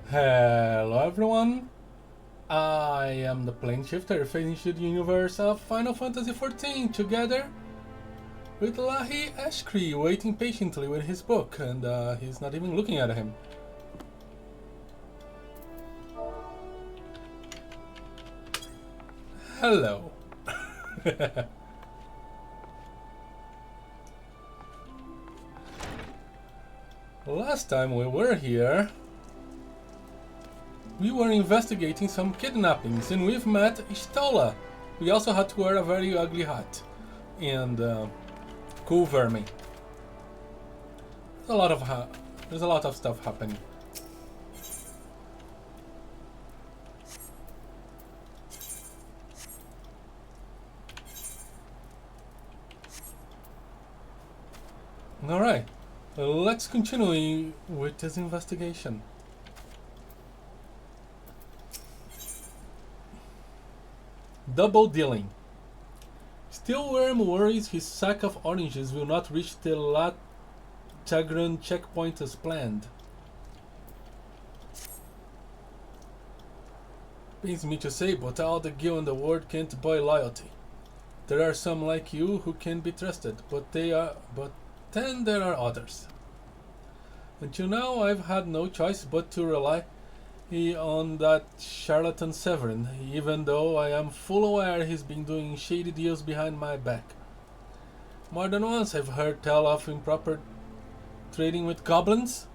Hello everyone, I am the plane shifter facing the universe of Final Fantasy XIV together with Lahee Eshkree waiting patiently with his book and he's not even looking at him. Hello. Last time we were here, we were investigating some kidnappings and we've met Stola. We also had to wear a very ugly hat and cool vermin. There's a lot of stuff happening. Alright, let's continue with this investigation. Double dealing. Steelworm worries his sack of oranges will not reach the Latagran checkpoint as planned. Pains me to say, but all the gil in the world can't buy loyalty. There are some like you who can be trusted, but then there are others. Until now, I've had no choice but to rely on that charlatan Severin, even though I am full aware he's been doing shady deals behind my back. More than once I've heard tell of improper trading with goblins.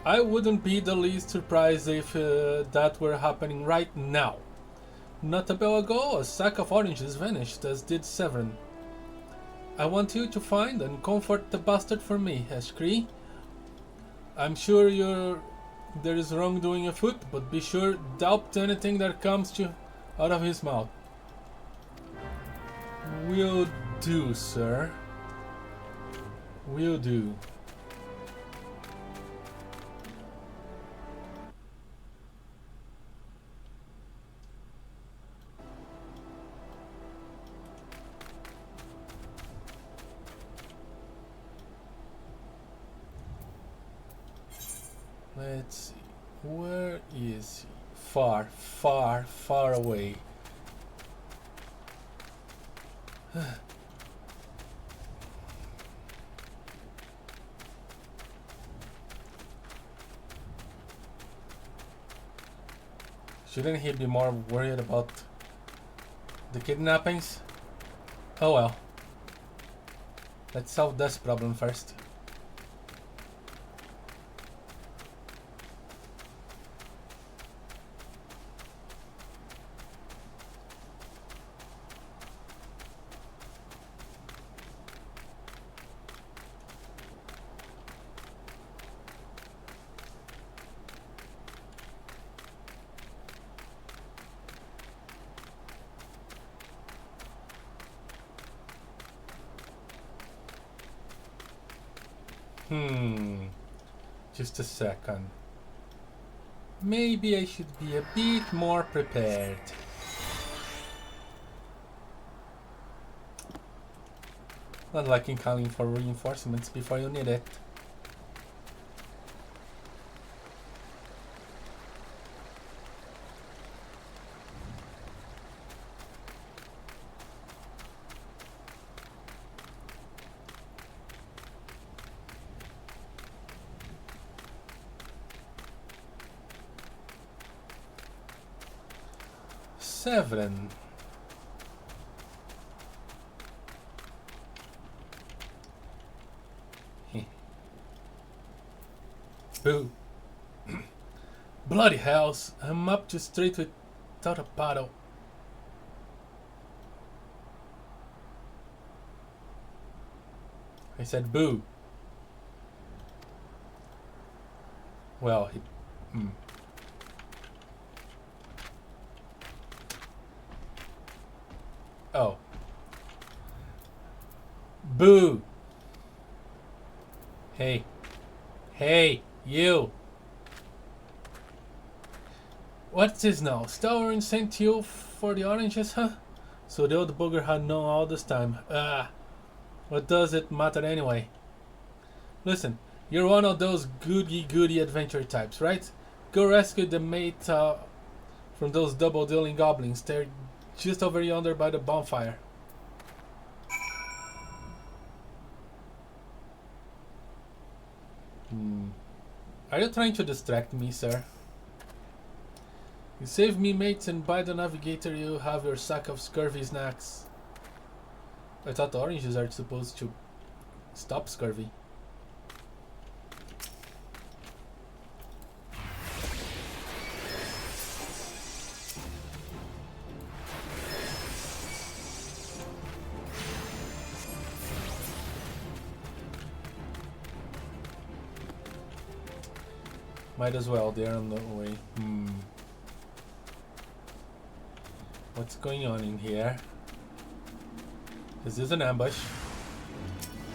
I wouldn't be the least surprised if that were happening right now. Not a bell ago, a sack of oranges vanished, as did Severin. I want you to find and comfort the bastard for me, Eshkree. I'm sure there is wrongdoing afoot, but be sure doubt anything that comes out of his mouth. Will do, sir. Will do. Let's see. Where is he? Far, far, far away. Shouldn't he be more worried about the kidnappings? Oh well. Let's solve this problem first. Just a second. Maybe I should be a bit more prepared. Not like in calling for reinforcements before you need it. Severin. Boo. Bloody hells, I'm up to straight without a paddle. I said boo. Well, Oh. Boo! Hey. Hey, you! What's this now? Stowering sent you for the oranges, huh? So the old bugger had known all this time. What does it matter anyway? Listen, you're one of those goody adventure types, right? Go rescue the mate from those double-dealing goblins. They're just over yonder by the bonfire. Are you trying to distract me, sir? You save me, mates, and by the navigator you have your sack of scurvy snacks. I thought oranges are supposed to stop scurvy. Might as well, they're on the way. What's going on in here? Is this an ambush?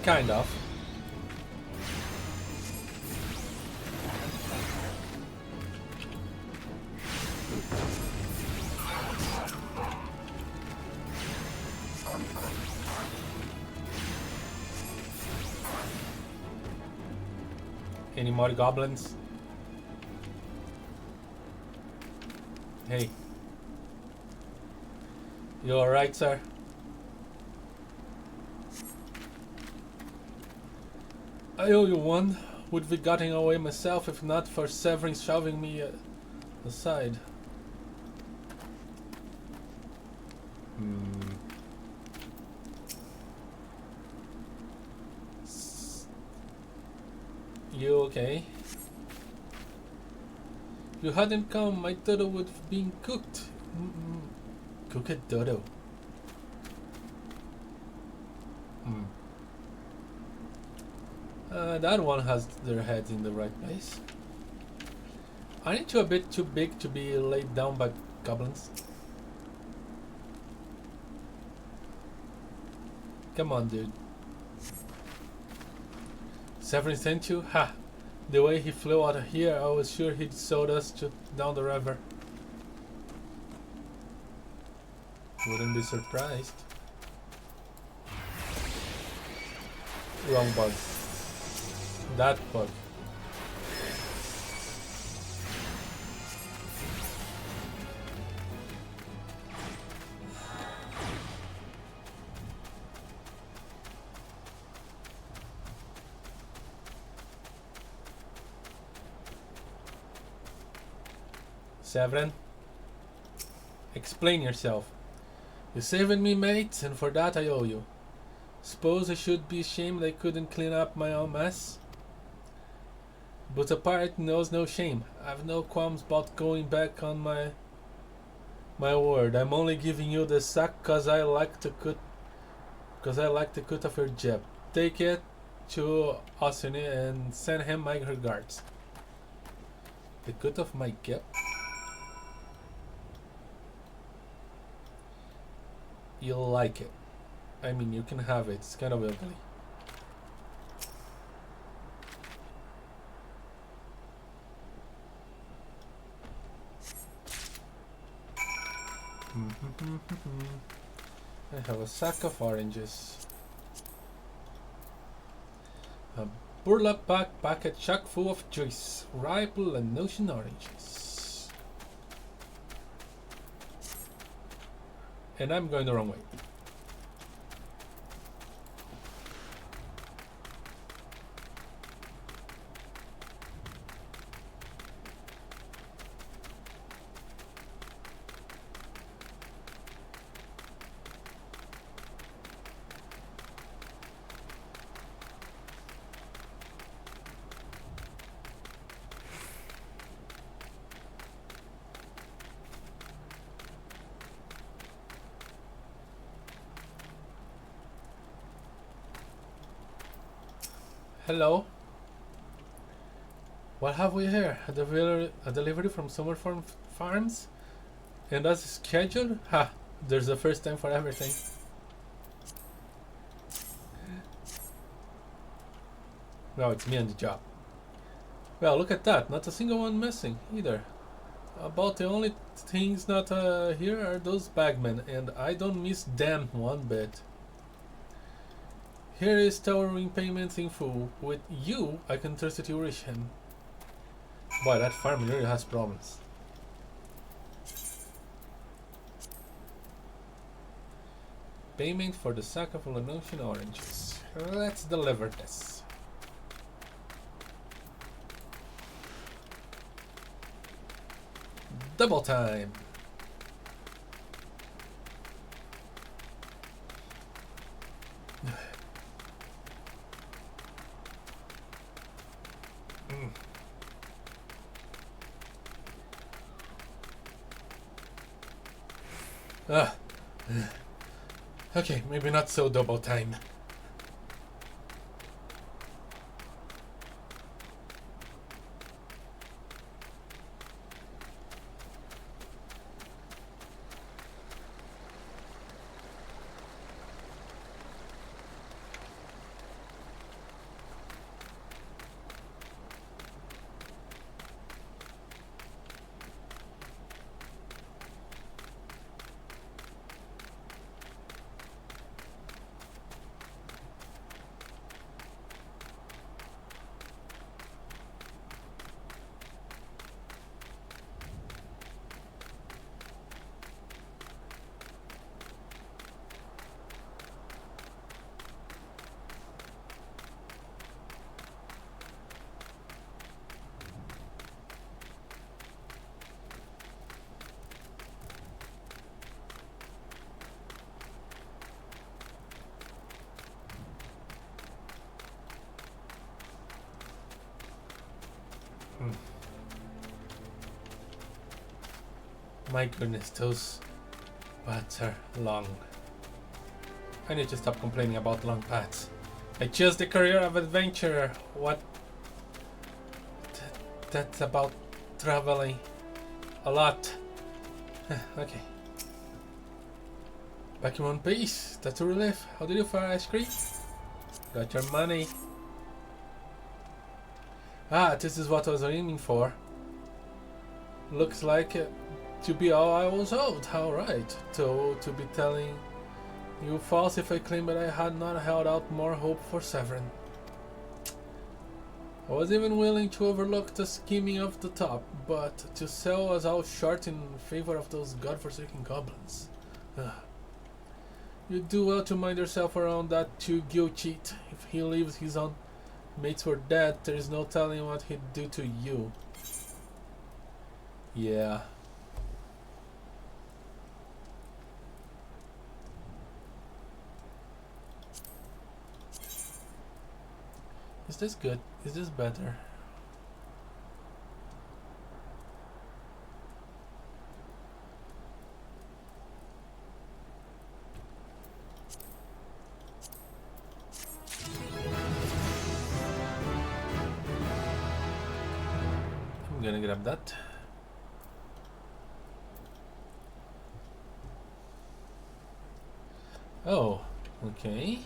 Kind of. Any more goblins? Hey. You alright, sir? I owe you one. Would be getting away myself if not for Severin shoving me aside. You okay? If you hadn't come, my dodo would have been cooked. Cooked dodo. That one has their heads in the right place. Aren't you a bit too big to be laid down by goblins? Come on, dude. Severin sent you? Ha! The way he flew out of here, I was sure he'd sold us down the river. Wouldn't be surprised. Wrong bug. That bug. Severin, explain yourself. You saved me, mate, and for that I owe you. Suppose I should be ashamed I couldn't clean up my own mess? But a pirate knows no shame. I've no qualms about going back on my word. I'm only giving you the sack cause I like the cut of your jib. Take it to Osini and send him my regards. The cut of my jib? You'll like it. I mean, you can have it. It's kind of ugly. I have a sack of oranges. A burlap packet chock full of juice, ripe and ocean oranges. And I'm going the wrong way. Hello. What have we here? A delivery from Summer Farms? And as scheduled? Ha! There's a first time for everything. Well, it's me on the job. Well, look at that. Not a single one missing either. About the only things not here are those bagmen, and I don't miss them one bit. Here is towering payments in full. With you, I can trust that you reach him. Boy, that farm really has problems. Payment for the sack of Lanusian oranges. Let's deliver this. Double time. Okay, maybe not so double time. My goodness, those paths are long. I need to stop complaining about long paths. I chose the career of adventurer. What? That's about traveling a lot. Okay. Back in one piece. That's a relief. How did you fare, Eshkree? Got your money. Ah, this is what I was aiming for. Looks like to be all I was owed. Alright. To be telling you false if I claimed that I had not held out more hope for Severin. I was even willing to overlook the scheming of the top, but to sell us all short in favor of those godforsaken goblins. You do well to mind yourself around that two-gill cheat. If he leaves his own mates for dead, there is no telling what he'd do to you. Yeah. Is this good? Is this better? I'm gonna grab that. Oh, okay.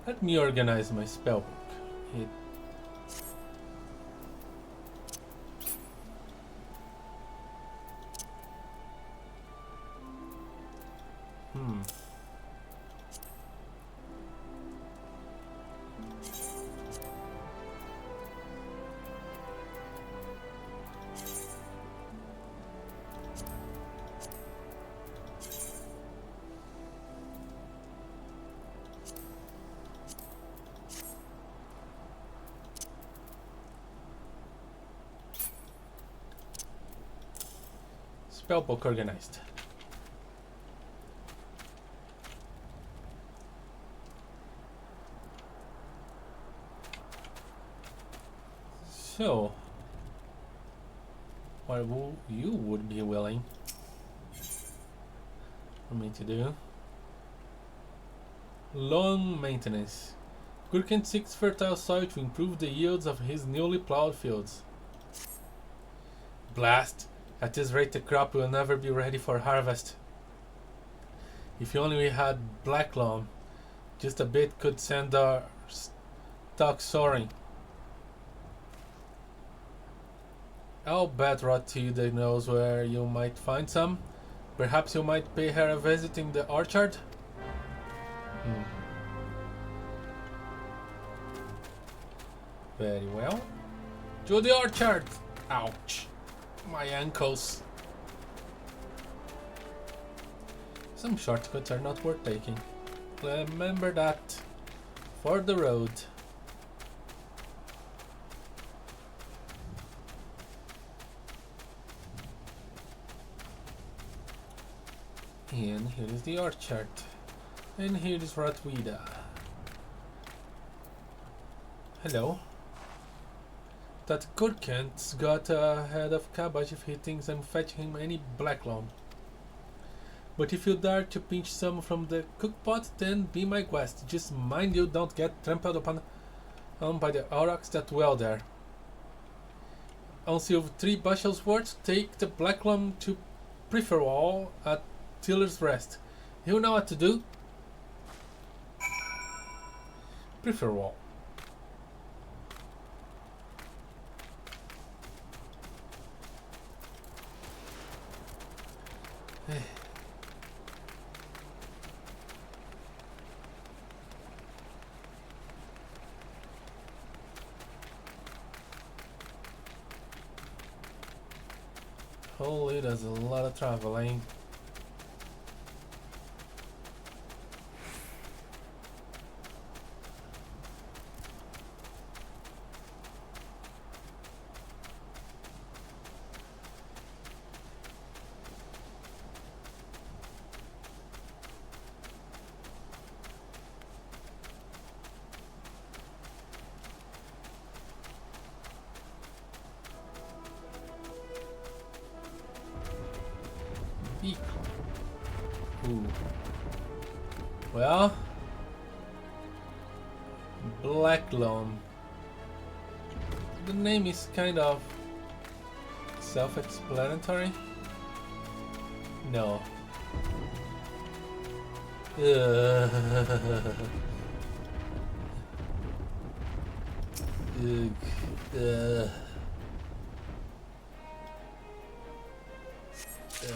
Let me organize my spellbook. Spellbook organized. So, what you would be willing for me to do? Long maintenance. Gurken seeks fertile soil to improve the yields of his newly plowed fields. Blast! At this rate, the crop will never be ready for harvest. If you only had black loam, just a bit could send our stock soaring. I'll bet Rotilda knows where you might find some. Perhaps you might pay her a visit in the orchard? Very well. To the orchard! Ouch. My ankles. Some shortcuts are not worth taking. Remember that. For the road. And here is the orchard. And here is Rotilda. Hello. That Gurkant's got a head of cabbage if he thinks I'm fetching him any black loam. But if you dare to pinch some from the cookpot, then be my guest. Just mind you don't get trampled upon by the aurochs that dwell there. Once you've 3 bushels worth, take the black loam to Preferwall at Tiller's Rest. You know what to do? Preferwall. Holy, that's a lot of traveling. Ooh. Well, black loam. The name is kind of self-explanatory. No.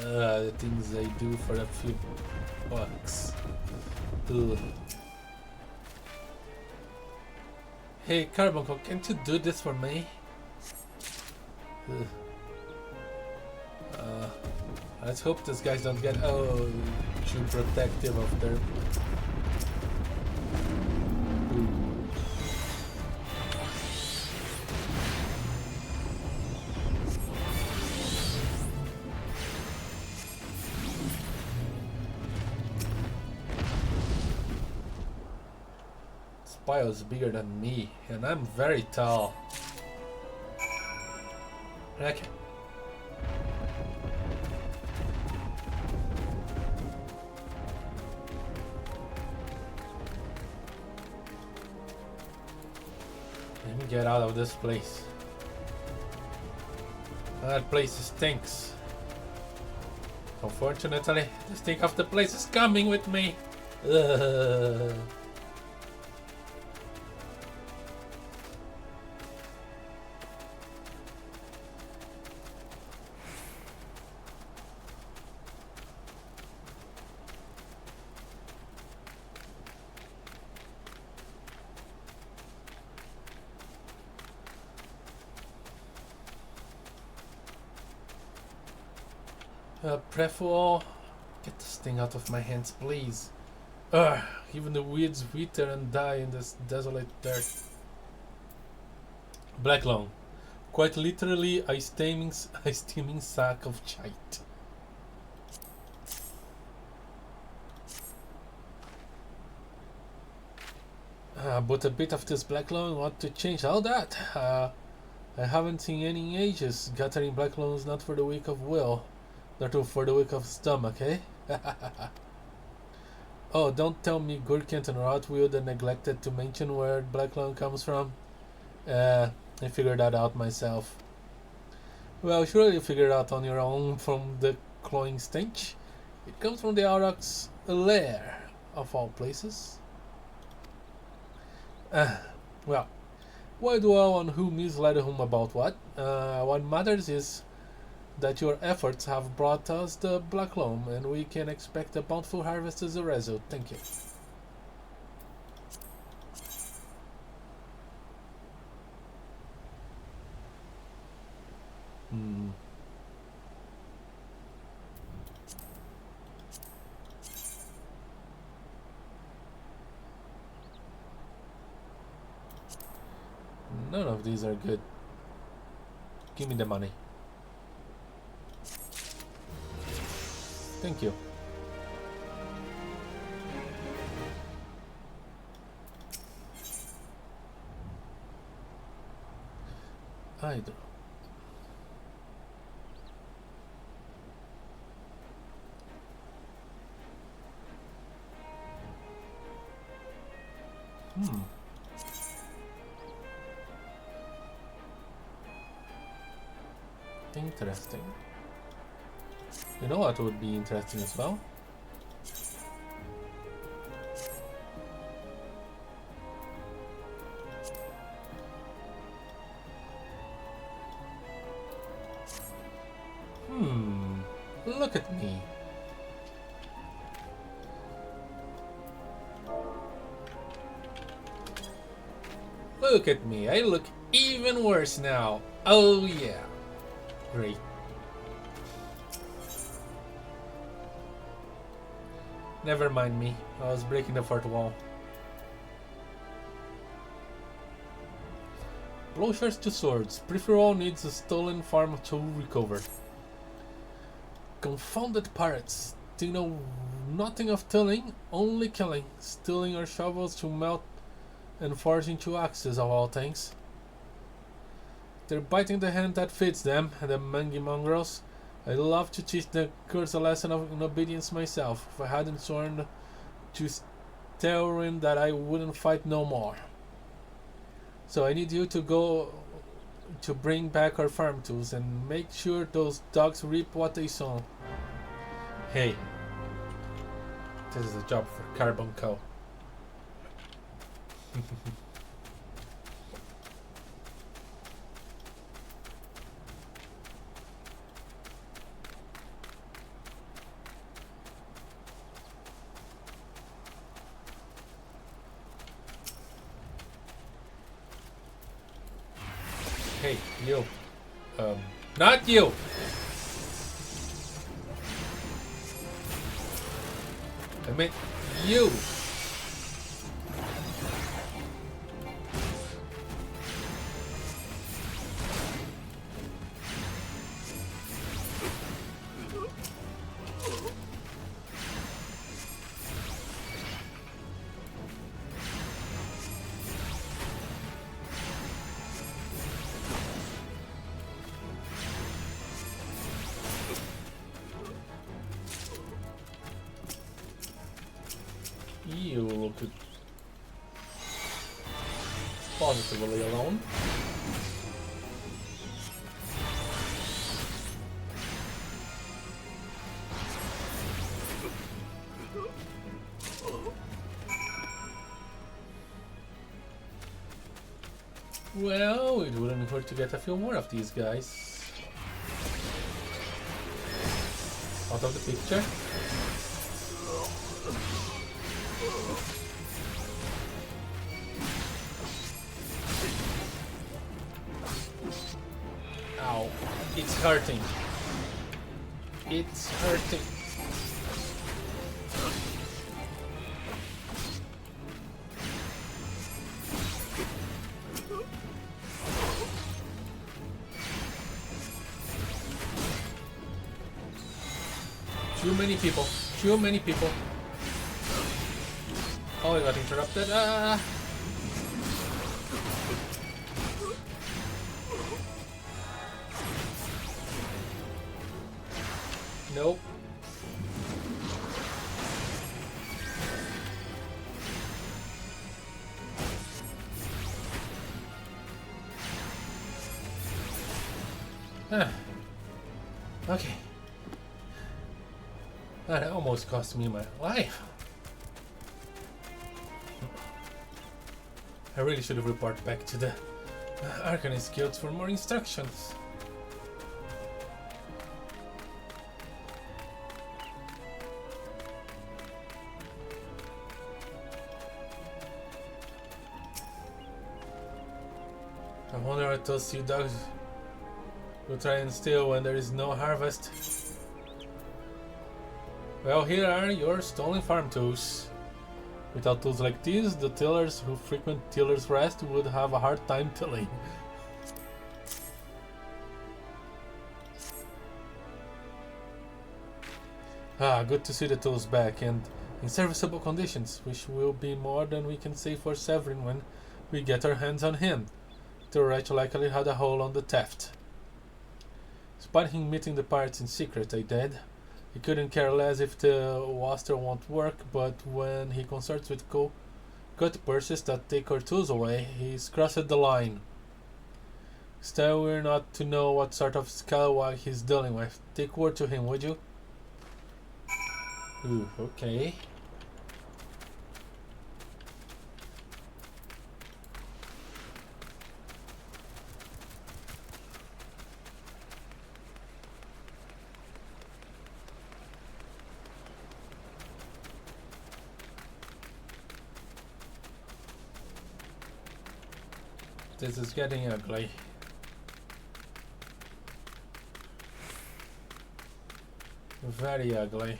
The things I do for a few bucks. Ugh. Hey, Carbuncle, can't you do this for me? Let's hope these guys don't get too protective of their. Is bigger than me, and I'm very tall. Okay. Let me get out of this place. That place stinks. Unfortunately, the stink of the place is coming with me. Prefual, get this thing out of my hands, please. Even the weeds wither and die in this desolate dirt. Black loam, quite literally a steaming sack of shite. But a bit of this black loam want to change all that. I haven't seen any in ages. Gathering black loam is not for the weak of will. Not for the weak of stomach, eh? Oh, don't tell me Gurkant and Rotwild neglected to mention where black loam comes from. I figured that out myself. Well, surely you figured out on your own from the cloying stench. It comes from the aurochs a lair of all places. Well, why dwell on who misled whom about what? What matters is that your efforts have brought us the Black Loam, and we can expect a bountiful harvest as a result. Thank you. None of these are good. Give me the money. Thank you. I do. Interesting. You know what would be interesting as well? Look at me. Look at me. I look even worse now. Oh yeah. Great. Never mind me. I was breaking the fourth wall. Plowshares to swords. Prefer needs a stolen farm to recover. Confounded pirates. They know nothing of tilling, only killing. Stealing our shovels to melt and forge into axes of all things. They're biting the hand that feeds them, the mangy mongrels. I'd love to teach the curse a lesson in obedience myself, if I hadn't sworn to Theorin that I wouldn't fight no more. So I need you to go to bring back our farm tools and make sure those dogs reap what they sow. Hey, this is a job for Carbon Co. Hey, you. Not you! I meant you! You look positively alone. Well, it wouldn't hurt to get a few more of these guys out of the picture. Ow, it's hurting. It's hurting. Too many people. Too many people. Oh, I got interrupted. Ah! Nope. Okay. That almost cost me my life. I really should have reported back to the Arcanist Guild for more instructions. I wonder what those sea dogs will try and steal when there is no harvest. Well, here are your stolen farm tools. Without tools like these, the tillers who frequent Tiller's Rest would have a hard time tilling. Good to see the tools back and in serviceable conditions, which will be more than we can say for Severin when we get our hands on him. The wretch likely had a hole on the theft. Despite him meeting the pirates in secret, I did. He couldn't care less if the waster won't work, but when he consorts with cut purses that take our tools away, he's crossed the line. Still, we're not to know what sort of scalawag he's dealing with. Take word to him, would you? Ooh, okay. This is getting ugly. Very ugly.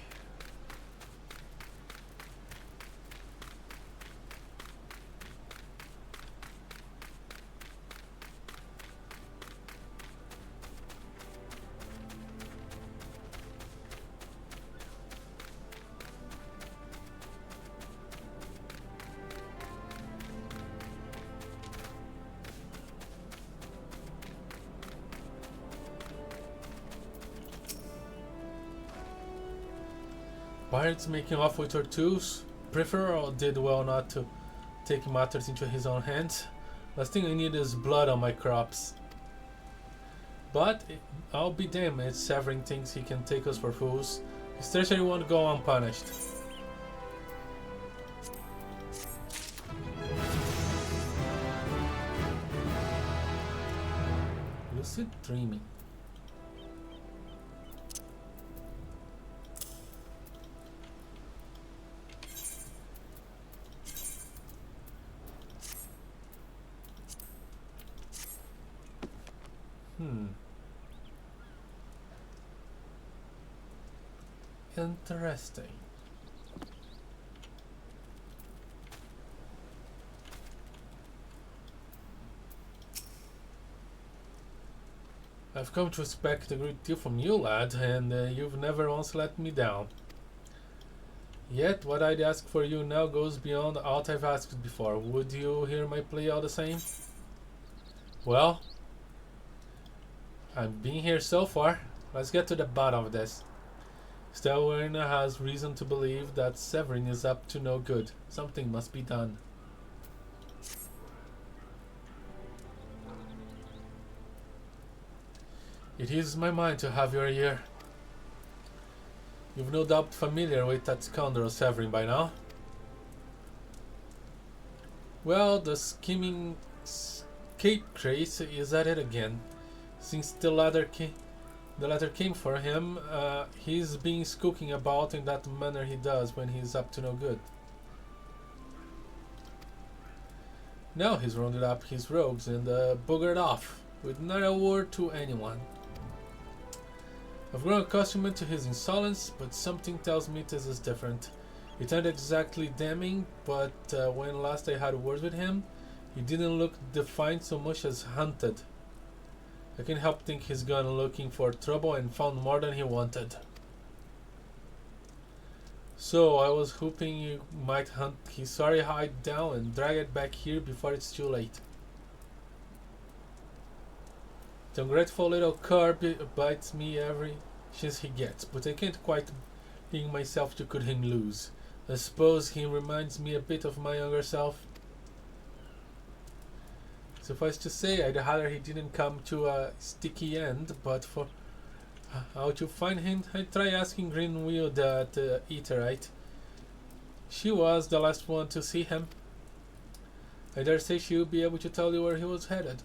Pirates making off with her tools. Prefer did well not to take matters into his own hands. Last thing I need is blood on my crops. But I'll be damned if Severin thinks he can take us for fools. His treachery won't go unpunished. Lucid dreaming. Interesting. I've come to expect a great deal from you, lad, and you've never once let me down. Yet, what I'd ask for you now goes beyond aught I've asked before. Would you hear my plea all the same? Well, I've been here so far. Let's get to the bottom of this. Stelwerna has reason to believe that Severin is up to no good. Something must be done. It eases my mind to have your ear. You've no doubt familiar with that scoundrel Severin by now. Well, the scheming scapegrace is at it again. Since the letter came for him, he's been skulking about in that manner he does when he's up to no good. Now he's rounded up his rogues and boogered off, with not a word to anyone. I've grown accustomed to his insolence, but something tells me this is different. It ain't exactly damning, but when last I had words with him, he didn't look defiant so much as hunted. I can't help think he's gone looking for trouble and found more than he wanted. So I was hoping you might hunt his sorry hide down and drag it back here before it's too late. The ungrateful little cur bites me every chance he gets, but I can't quite bring myself to cut him loose. I suppose he reminds me a bit of my younger self. Suffice to say, I'd rather he didn't come to a sticky end, but How to find him? I try asking Greenwheel that Eaterite. She was the last one to see him. I dare say she'll be able to tell you where he was headed.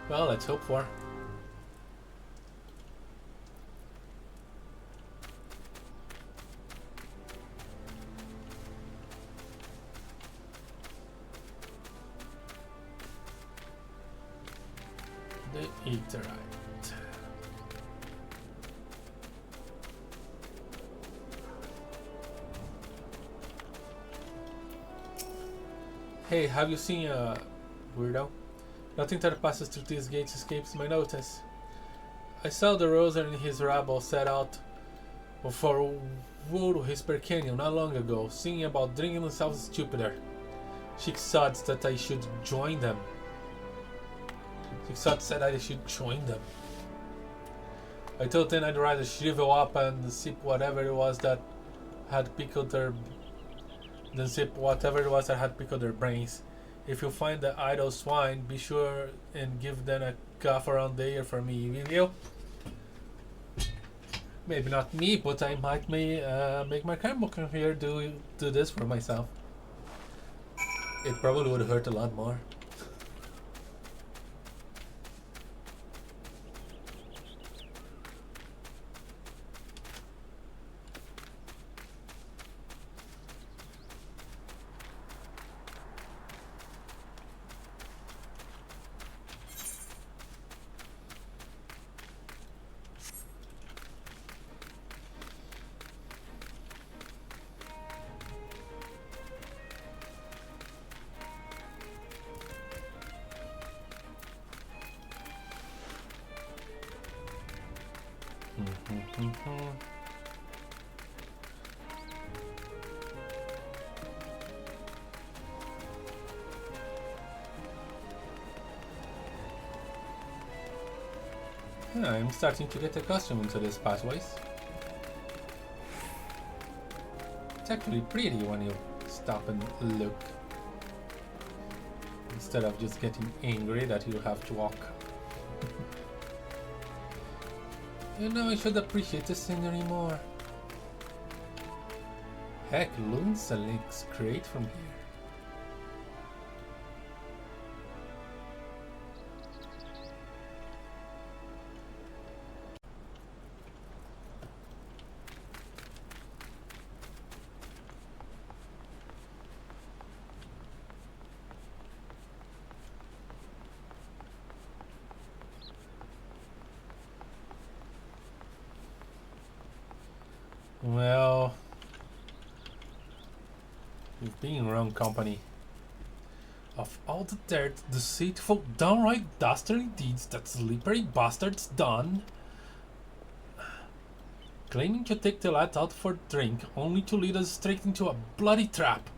Well, let's hope for. The Eaterite. Hey, have you seen a weirdo? Nothing that passes through these gates escapes my notice. I saw the Roser and his rabble set out for Whisper Canyon not long ago, singing about drinking themselves stupider. She thought that I should join them. She thought said I should join them. I told them I'd rather shrivel up and sip whatever it was that had pickled their brains. If you find the idle swine, be sure and give them a cuff around the ear for me, will you? Maybe not me, but I might make my camel come here do this for myself. It probably would hurt a lot more. I'm starting to get accustomed to these pathways. It's actually pretty when you stop and look, instead of just getting angry that you have to walk. You know, I should appreciate the scenery more. Heck, Lunsa looks great from here. Well, you've been in wrong company. Of all the dirt, deceitful, downright dastardly deeds that slippery bastards done, claiming to take the lad out for drink, only to lead us straight into a bloody trap.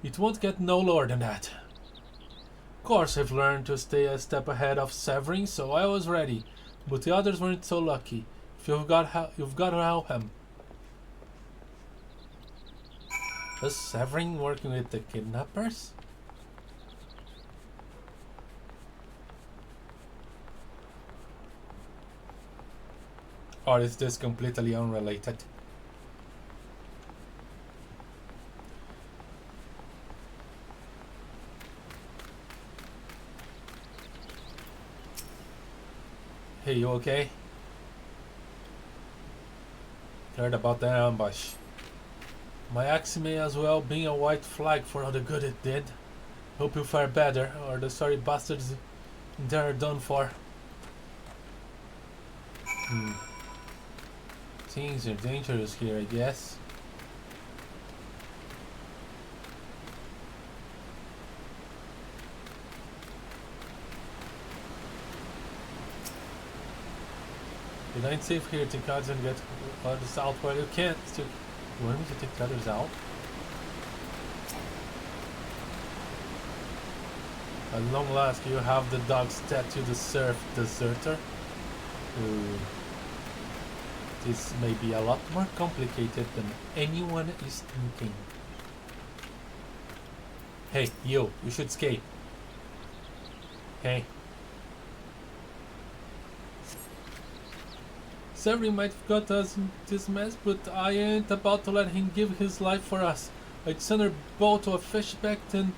It won't get no lower than that. Of course, I've learned to stay a step ahead of Severin, so I was ready, but the others weren't so lucky. If you've got to help him. Is Severin working with the kidnappers? Or is this completely unrelated? Hey, you okay? Heard about the ambush. My axe may as well be a white flag for all the good it did. Hope you fare better, or the sorry bastards there are done for. Things are dangerous here, I guess. It ain't safe here to cards and get others out while you can't. Still, you want me to take the others out? At long last, you have the dog statue, the surf deserter. Ooh. This may be a lot more complicated than anyone is thinking. Hey, you should escape. Hey. Zeri might have got us in this mess, but I ain't about to let him give his life for us. I'd sooner bow to a fishback than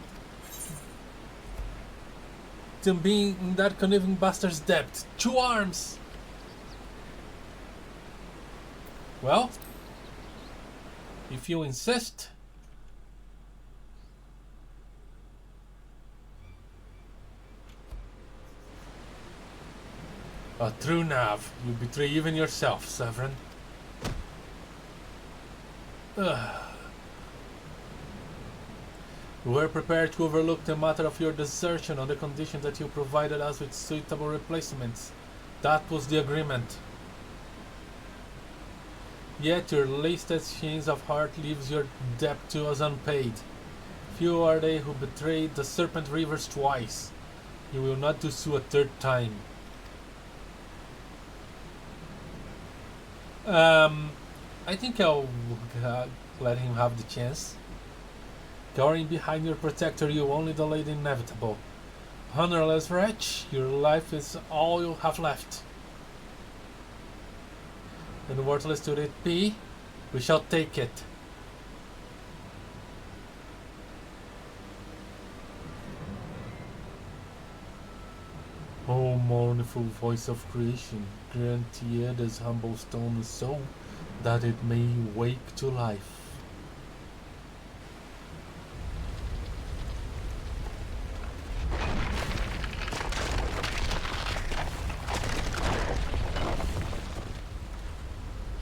being in that conniving bastard's debt. 2 arms! Well, if you insist. A true nav. You betray even yourself, Sovereign. We were prepared to overlook the matter of your desertion on the condition that you provided us with suitable replacements. That was the agreement. Yet your latest change of heart leaves your debt to us unpaid. Few are they who betrayed the Serpent Rivers twice. You will not do so a 3rd time. I think I'll let him have the chance. Cowering behind your protector, you only delay the inevitable. Honorless wretch, your life is all you have left. And worthless to it be, we shall take it. O mournful voice of creation, grant ye this humble stone a soul, that it may wake to life.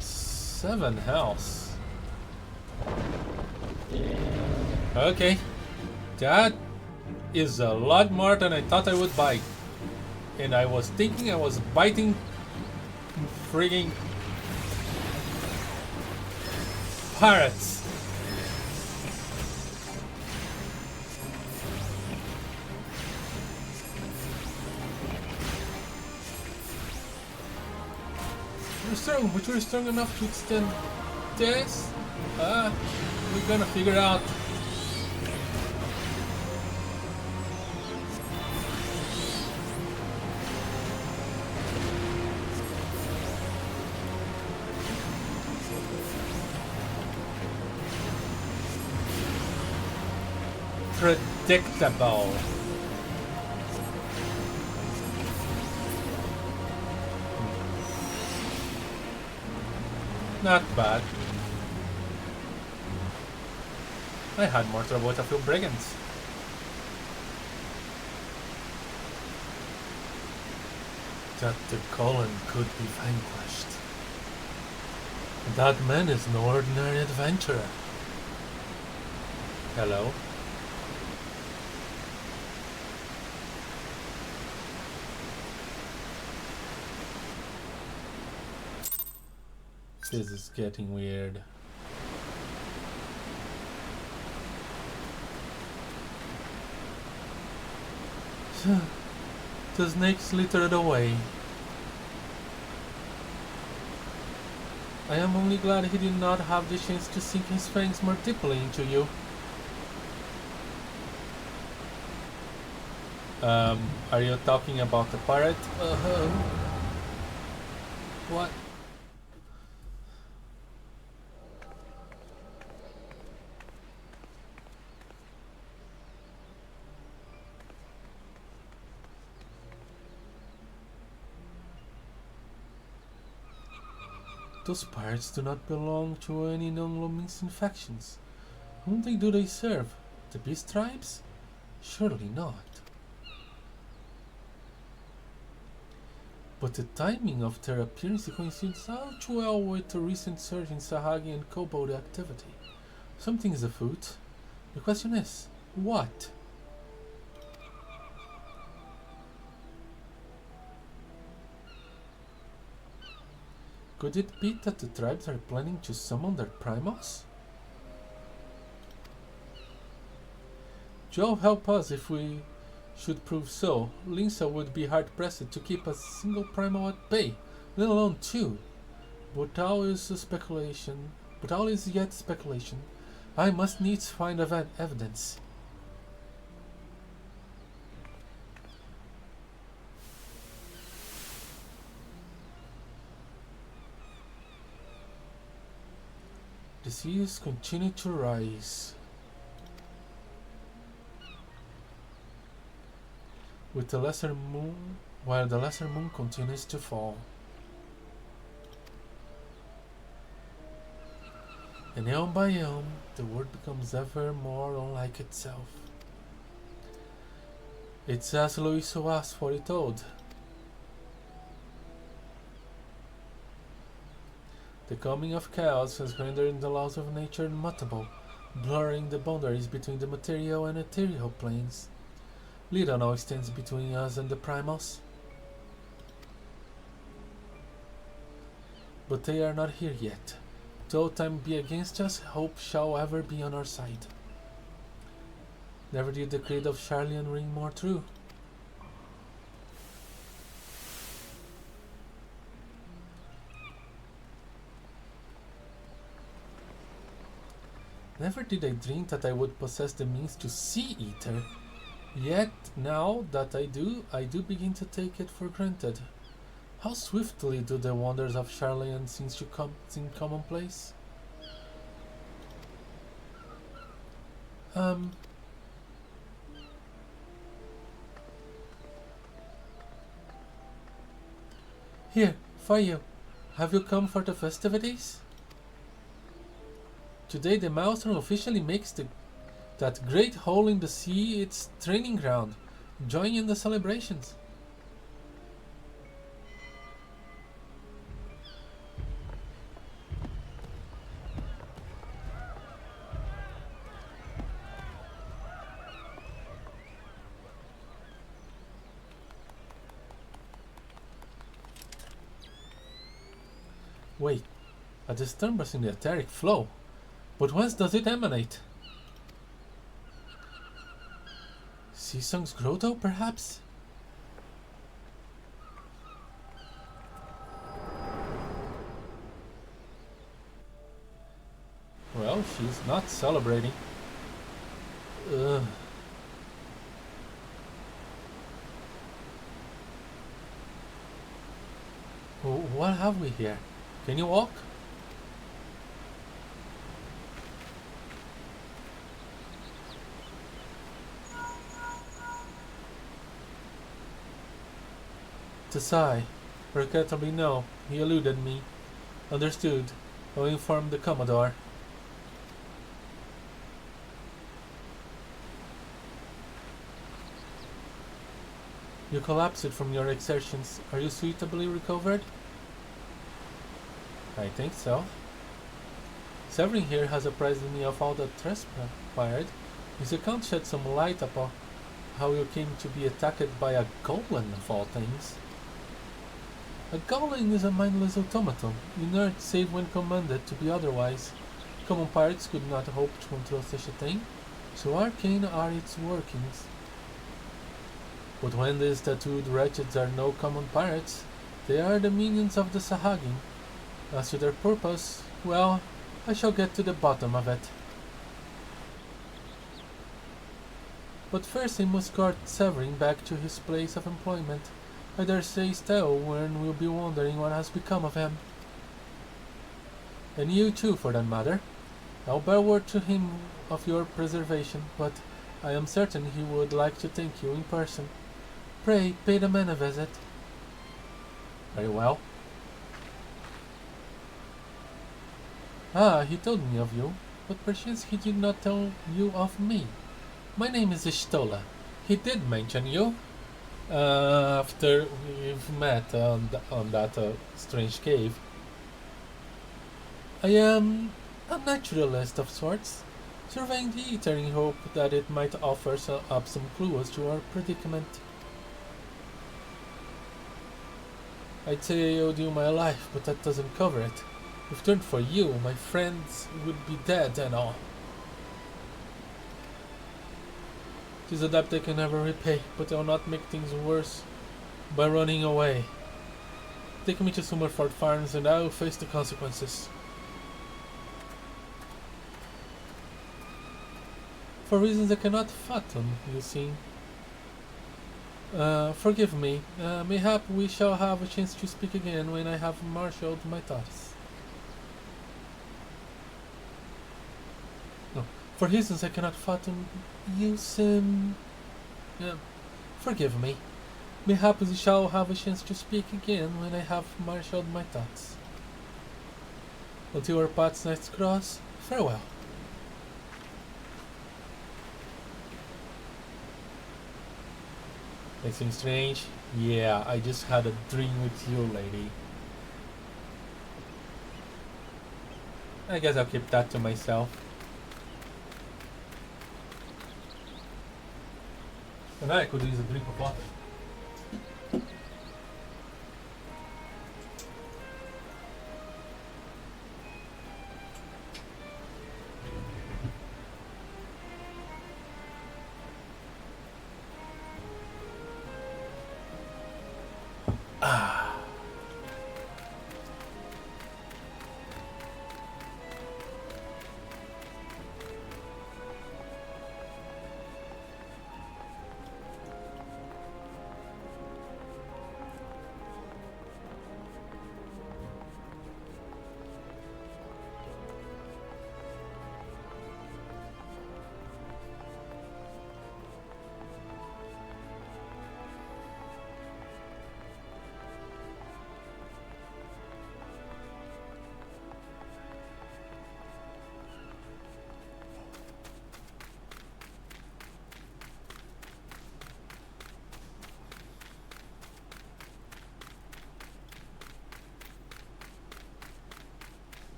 Seven health. Okay, that is a lot more than I thought I would bite. And I was thinking I was biting frigging pirates. You're strong, but you're strong enough to extend this? We're gonna figure out. Predictable. Not bad. I had more trouble with a few brigands. That the colon could be vanquished. That man is no ordinary adventurer. Hello? This is getting weird. The snake slithered away. I am only glad he did not have the chance to sink his fangs more deeply into you. Are you talking about the pirate? What? Those pirates do not belong to any non-Luminescent factions. Whom do they serve? The Beast Tribes? Surely not. But the timing of their appearance coincides all too well with the recent surge in Sahagi and Kobold activity. Something is afoot. The question is, what? Could it be that the tribes are planning to summon their primals? Joe, help us if we should prove so. Linsa would be hard-pressed to keep a single primal at bay, let alone 2. But all is speculation. But all is yet speculation. I must needs find evidence. The seas continue to rise, with the lesser moon, while the lesser moon continues to fall. And eon by eon, the world becomes ever more unlike itself. It's as Louis was foretold. The coming of chaos has rendered the laws of nature immutable, blurring the boundaries between the material and ethereal planes. Little now stands between us and the primals. But they are not here yet. Though time be against us, hope shall ever be on our side. Never did the creed of Charlian ring more true. Never did I dream that I would possess the means to see Ether. Yet, now that I do begin to take it for granted. How swiftly do the wonders of Charlian seem commonplace? Here, for you. Have you come for the festivities? Today the Maelstrom officially makes that great hole in the sea its training ground. Join in the celebrations. Wait, a disturbance in the etheric flow. But whence does it emanate? Seasong's grotto, perhaps? Well, she's not celebrating. Ugh. What have we here? Can you walk? Tasai. Regrettably no. He eluded me. Understood. I'll inform the Commodore. You collapsed from your exertions. Are you suitably recovered? I think so. Severing here has apprised me of all that transpired. His account shed some light upon how you came to be attacked by a golem of all things. A golem is a mindless automaton, inert save when commanded to be otherwise. Common pirates could not hope to control such a thing, so arcane are its workings. But when these tattooed wretches are no common pirates, they are the minions of the Sahagin. As to their purpose, well, I shall get to the bottom of it. But first I must guard Severing back to his place of employment. I dare say Stelwern will be wondering what has become of him. And you too, for that matter. I'll bear word to him of your preservation, but I am certain he would like to thank you in person. Pray, pay the man a visit. Very well. Ah, he told me of you, but perchance he did not tell you of me. My name is Ishtola. He did mention you. After we've met on that strange cave. I am a naturalist of sorts, surveying the ether in hope that it might offer up some clues to our predicament. I'd say I owed you my life, but that doesn't cover it. If it weren't for you, my friends would be dead and all. It is a debt I can never repay, but I'll not make things worse by running away. Take me to Summerford Farms and I will face the consequences. For reasons I cannot fathom, you see. Forgive me. Mayhap we shall have a chance to speak again when I have marshaled my thoughts. For reasons I cannot fathom, use him. Forgive me. Mayhap we shall have a chance to speak again when I have marshaled my thoughts. Until our paths next cross, farewell. Anything strange? Yeah, I just had a dream with you, lady. I guess I'll keep that to myself. And I could use a drink of water.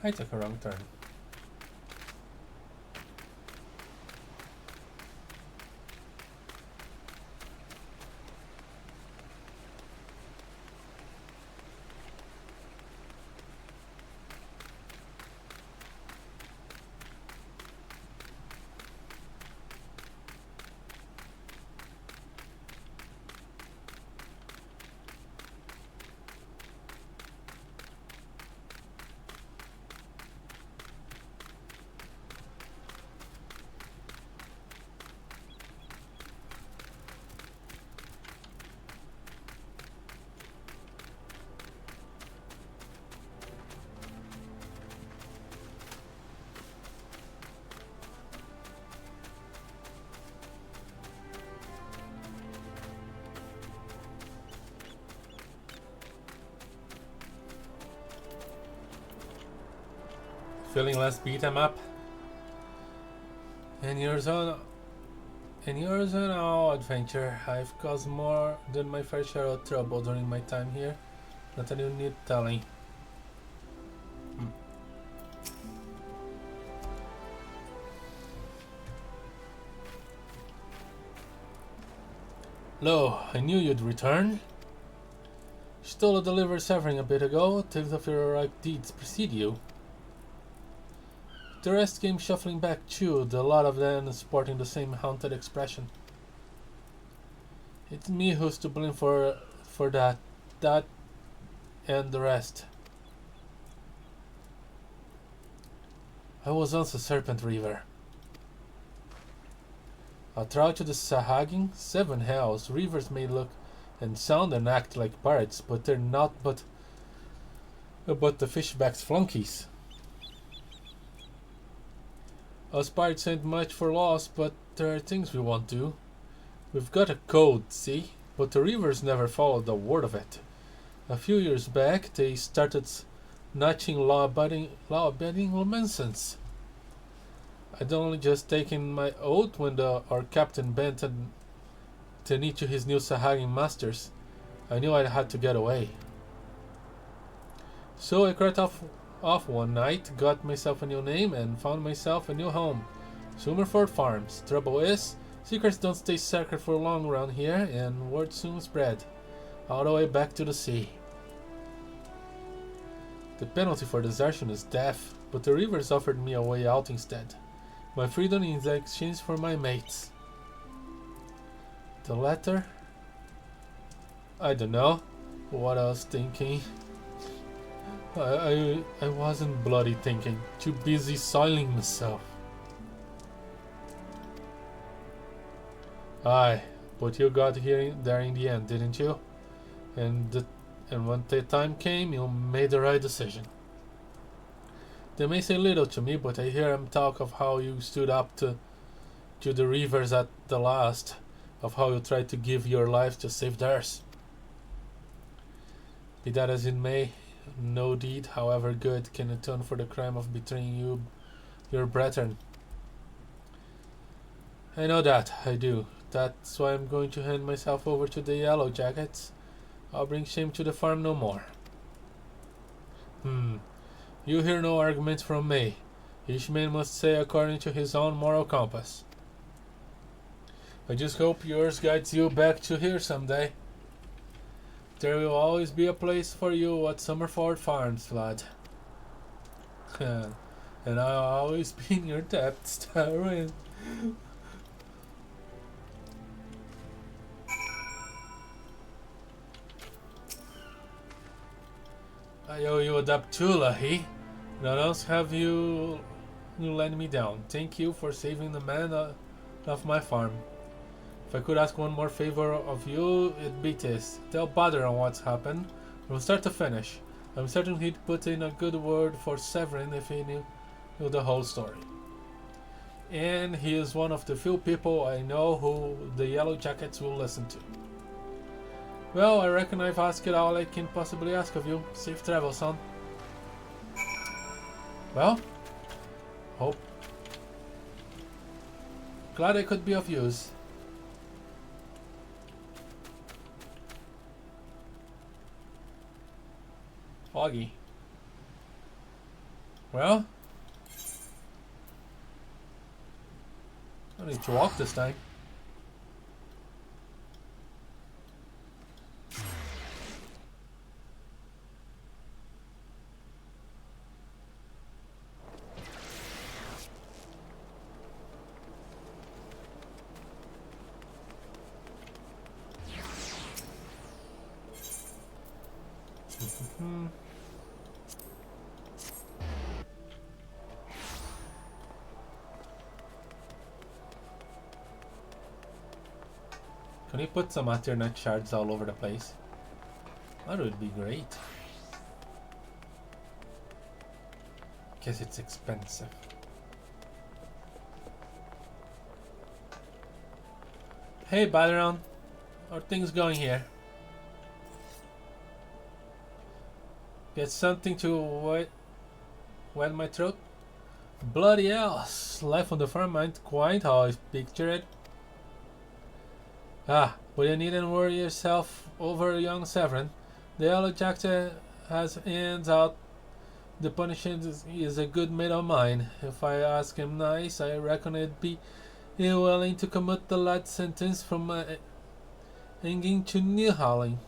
I took a wrong turn. Feeling less beat 'em up? In Eorzea adventure, I've caused more than my fair share of trouble during my time here. Not a new need telling. Lo, I knew you'd return. Stole a delivered suffering a bit ago. Tales of your heroic deeds precede you. The rest came shuffling back too, a lot of them sporting the same haunted expression. It's me who's to blame for that and the rest. I was once a serpent reaver. A trout to the Sahagin, 7 hells. Reavers may look and sound and act like pirates, but they're not but the fishback's flunkies. Us pirates ain't much for loss, but there are things we won't do. We've got a code, see? But the Reavers never followed a word of it. A few years back, they started notching law-abiding nonsense. I'd only just taken my oath when our captain bent the knee to his new Sahagin masters. I knew I had to get away. So I crept off one night, got myself a new name, and found myself a new home. Summerford Farms. Trouble is, secrets don't stay secret for long around here, and word soon spread. All the way back to the sea. The penalty for desertion is death, but the Reavers offered me a way out instead. My freedom in exchange for my mates. The letter? I don't know what I was thinking. I wasn't bloody thinking, too busy soiling myself. Aye, but you got there in the end, didn't you? And when the time came, you made the right decision. They may say little to me, but I hear them talk of how you stood up to the rivers at the last, of how you tried to give your life to save theirs. Be that as it may, no deed, however good, can atone for the crime of betraying your brethren. I know that, I do. That's why I'm going to hand myself over to the Yellow Jackets. I'll bring shame to the farm no more. You hear no arguments from me. Each man must say according to his own moral compass. I just hope yours guides you back to here someday. There will always be a place for you at Summerford Farms, lad. And I'll always be in your debt, Starwin. I owe you a debt too, Lahee. Not else have you let me down. Thank you for saving the man of my farm. If I could ask one more favor of you, it'd be this. Tell Badr on what's happened, from start to finish. I'm certain he'd put in a good word for Severin if he knew the whole story. And he is one of the few people I know who the Yellow Jackets will listen to. Well, I reckon I've asked all I can possibly ask of you. Safe travel, son. Well, hope. Glad I could be of use. Foggy. Well, I need to walk this time. Can you put some Aethernet shards all over the place? That would be great. Guess it's expensive. Hey, Badron. How are things going here? Get something to wet my throat? Bloody hell, life on the farm ain't quite how I picture it. Ah, but you needn't worry yourself over young Severin. The Yellow Jacket has hands out. The punishment is a good mate of mine. If I ask him nice, I reckon he'd be willing to commute the lad's sentence from hanging to knee-hauling.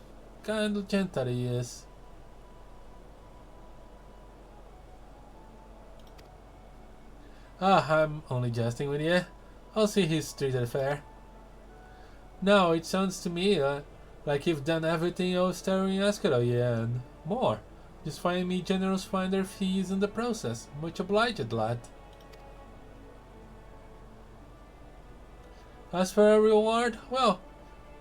Kind of gentle he is. Ah, I'm only jesting with you. I'll see he's treated fair. No, it sounds to me like you've done everything I was asking of you and more. Just find me generous finder fees in the process. Much obliged, lad. As for a reward, well,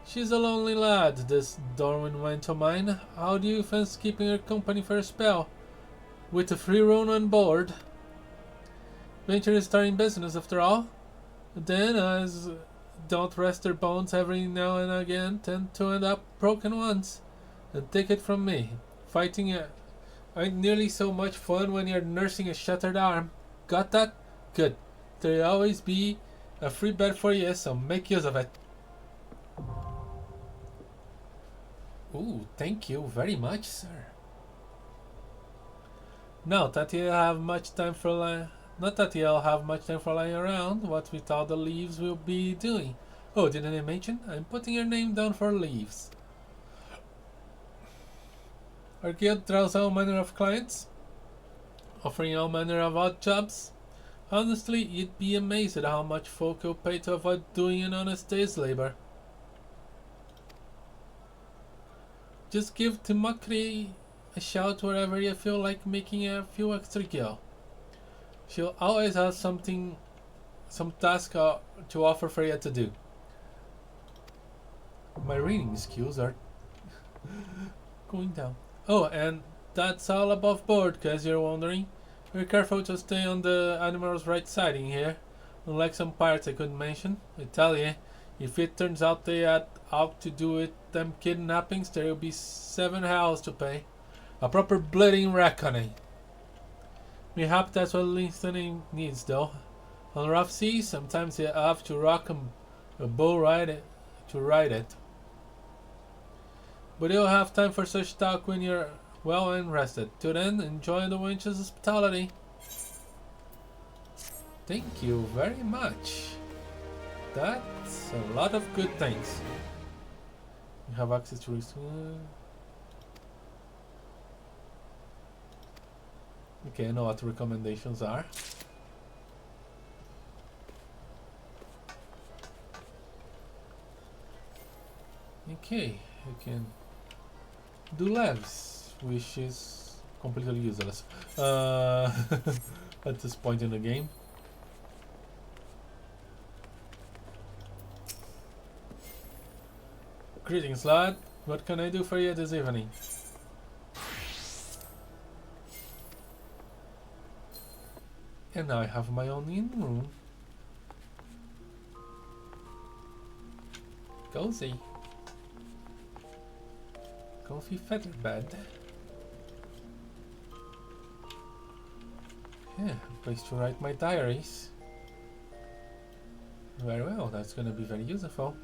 she's a lonely lad, this Dorwin went of mine. How do you fancy keeping her company for a spell? With a free run on board. Venture is starting business after all. Then, as don't rest their bones every now and again, tend to end up broken ones. And take it from me, fighting ain't nearly so much fun when you're nursing a shattered arm. Got that? Good. There'll always be a free bed for you, so make use of it. Ooh, thank you very much, sir. Not that you'll have much time for lying around. What with all the leaves we'll be doing. Oh, didn't I mention? I'm putting your name down for leaves. Our guild draws all manner of clients, offering all manner of odd jobs. Honestly, you'd be amazed at how much folk will pay to avoid doing an honest day's labor. Just give Timokri a shout wherever you feel like making a few extra gil. She'll always have some task to offer for you to do. My reading skills are going down. Oh, and that's all above board, cause you're wondering. Be careful to stay on the animal's right side in here. Unlike some pirates I couldn't mention, I tell ye, if it turns out they had out to do with them kidnappings, there will be 7 hells to pay. A proper bleeding reckoning. Mayhap that's what listening needs, though. On rough seas, sometimes you have to rock a boat to ride it. But you'll have time for such talk when you're well and rested. Till then, enjoy the wench's hospitality. Thank you very much. That's a lot of good things. You have access to okay, I know what recommendations are. Okay, you can do labs, which is completely useless at this point in the game. Greetings, lad. What can I do for you this evening? And now I have my own in room. Cozy. Comfy feather bed. Yeah, a place to write my diaries. Very well, that's gonna be very useful.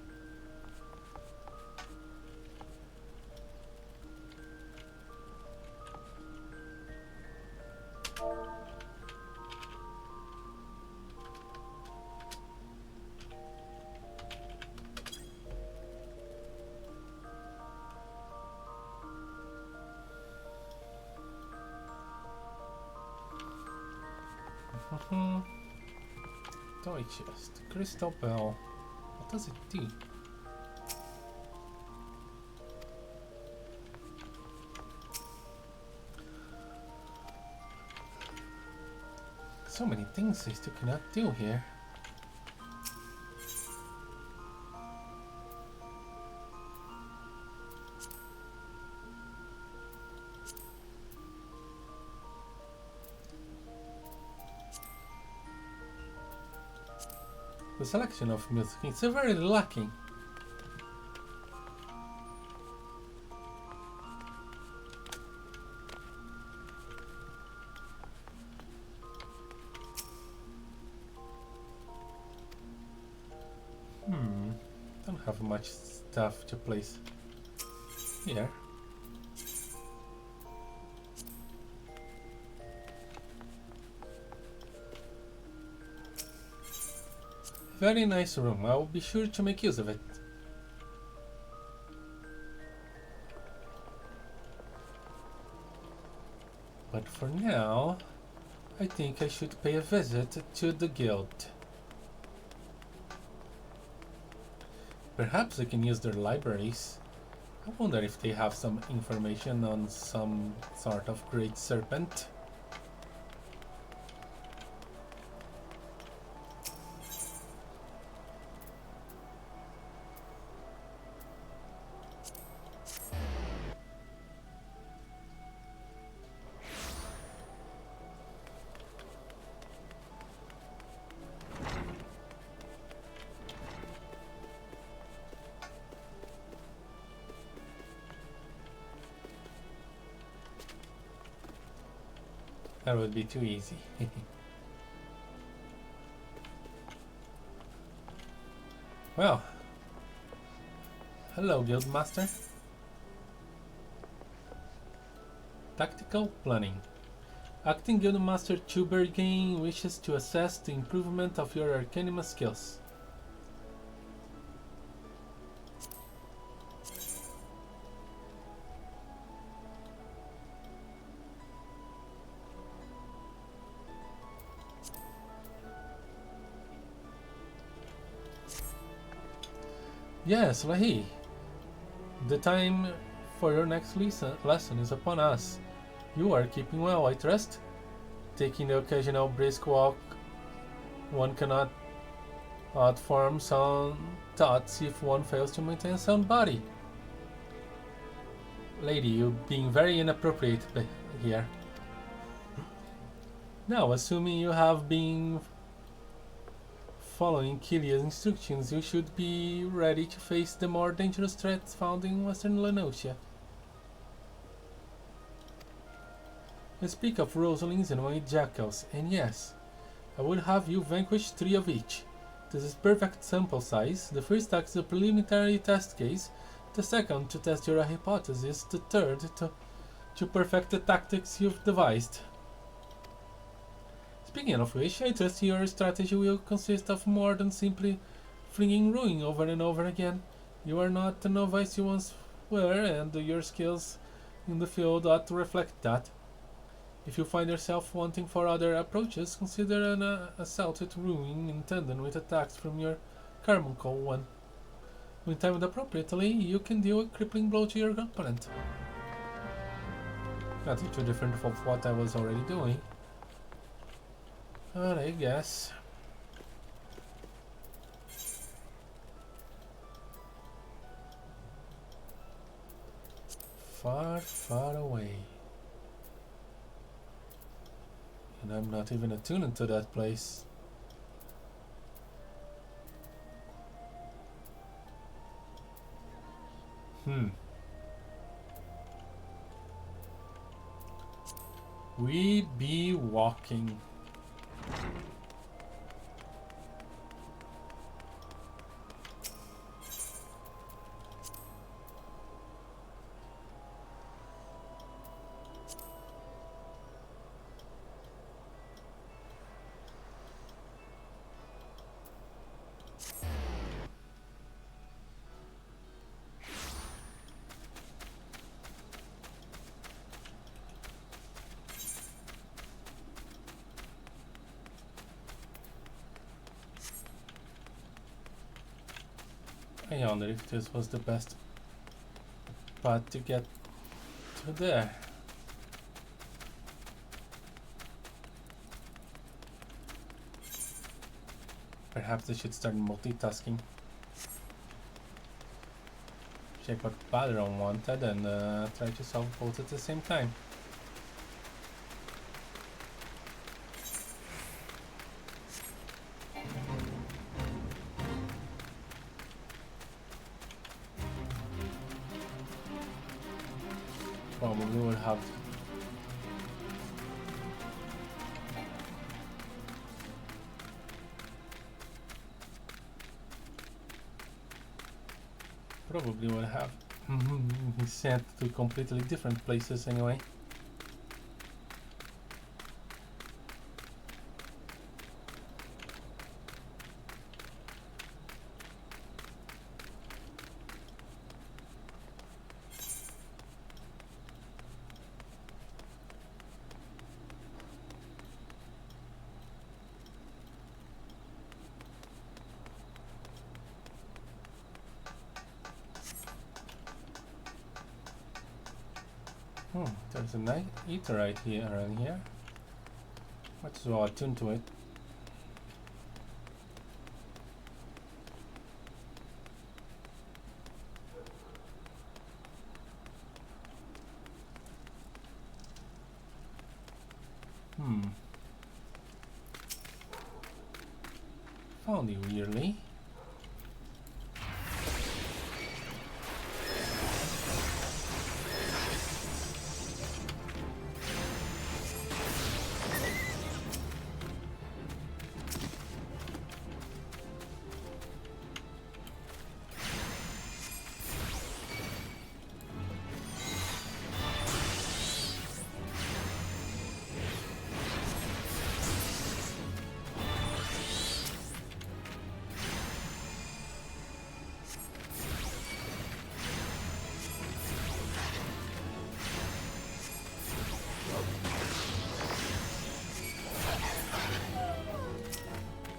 Toy chest, crystal bell. What does it do? So many things I still cannot do here. The selection of music is very lacking. Don't have much stuff to place here. Very nice room. I will be sure to make use of it. But for now, I think I should pay a visit to the guild. Perhaps I can use their libraries. I wonder if they have some information on some sort of Great Serpent. That would be too easy. Well, hello Guildmaster. Tactical planning. Acting Guildmaster Tubergain wishes to assess the improvement of your Arcanima skills. Yes, Lahee. The time for your next lesson is upon us. You are keeping well, I trust? Taking the occasional brisk walk one cannot outform thoughts if one fails to maintain a sound body. Lady, you're being very inappropriate here. Now, assuming you have been following Kilia's instructions, you should be ready to face the more dangerous threats found in western Lenosia. I speak of Rosalins and white jackals, and yes, I would have you vanquish 3 of each. This is perfect sample size. The first acts as a preliminary test case, the second to test your hypothesis, the third to perfect the tactics you've devised. Speaking of which, I trust your strategy will consist of more than simply flinging ruin over and over again. You are not the novice you once were, and your skills in the field ought to reflect that. If you find yourself wanting for other approaches, consider an assault with ruin in tandem with attacks from your carbuncle one. When timed appropriately, you can deal a crippling blow to your opponent. Not too different from what I was already doing. But I guess. Far, far away. And I'm not even attuned to that place. We be walking. I wonder if this was the best path to get to there. Perhaps I should start multitasking. Check what Balron wanted and try to solve both at the same time. Probably would have to. Probably would have sent to completely different places anyway. There's a nice eater right here around here. Might as well attune to it. Found you weirdly.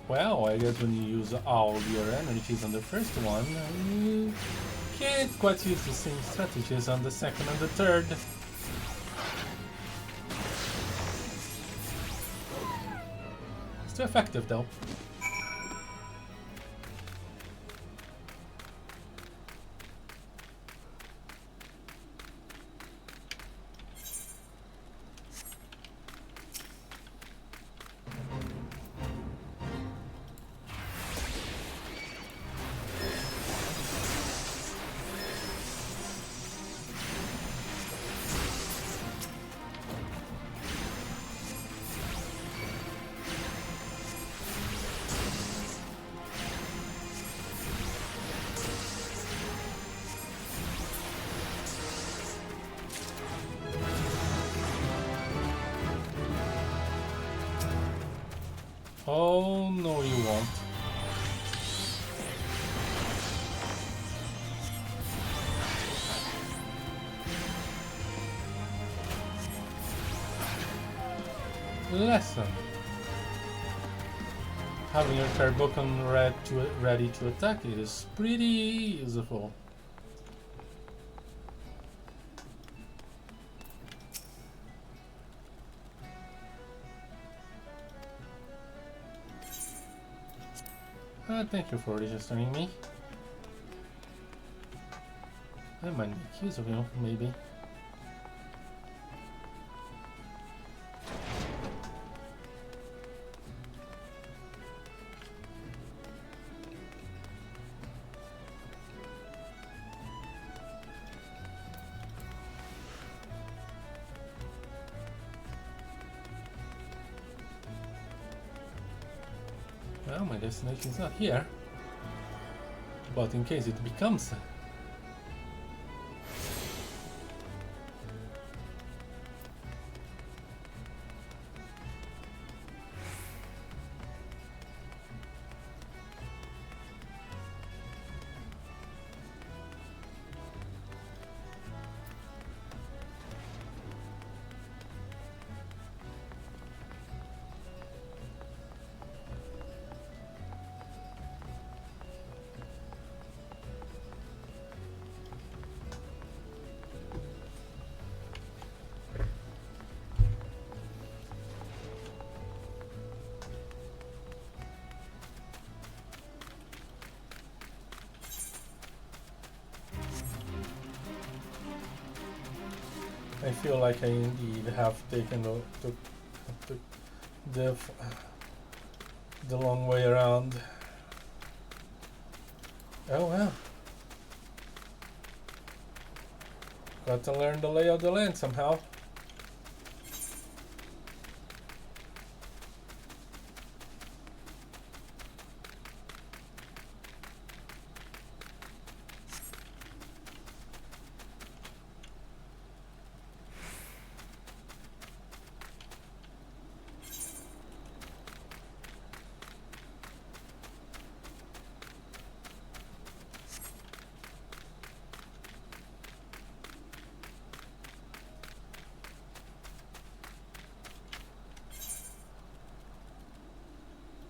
Well, I guess when you use all your energies on the first one, you can't quite use the same strategies on the second and the third. Still effective though. Oh, no you won't. Lesson. Having your Carbocon ready to attack is pretty useful. Thank you for registering me. I might make use of you, maybe. Well, my destination is not here, but in case it becomes. I feel like I indeed have taken the long way around. Oh well. Got to learn the lay of the land somehow.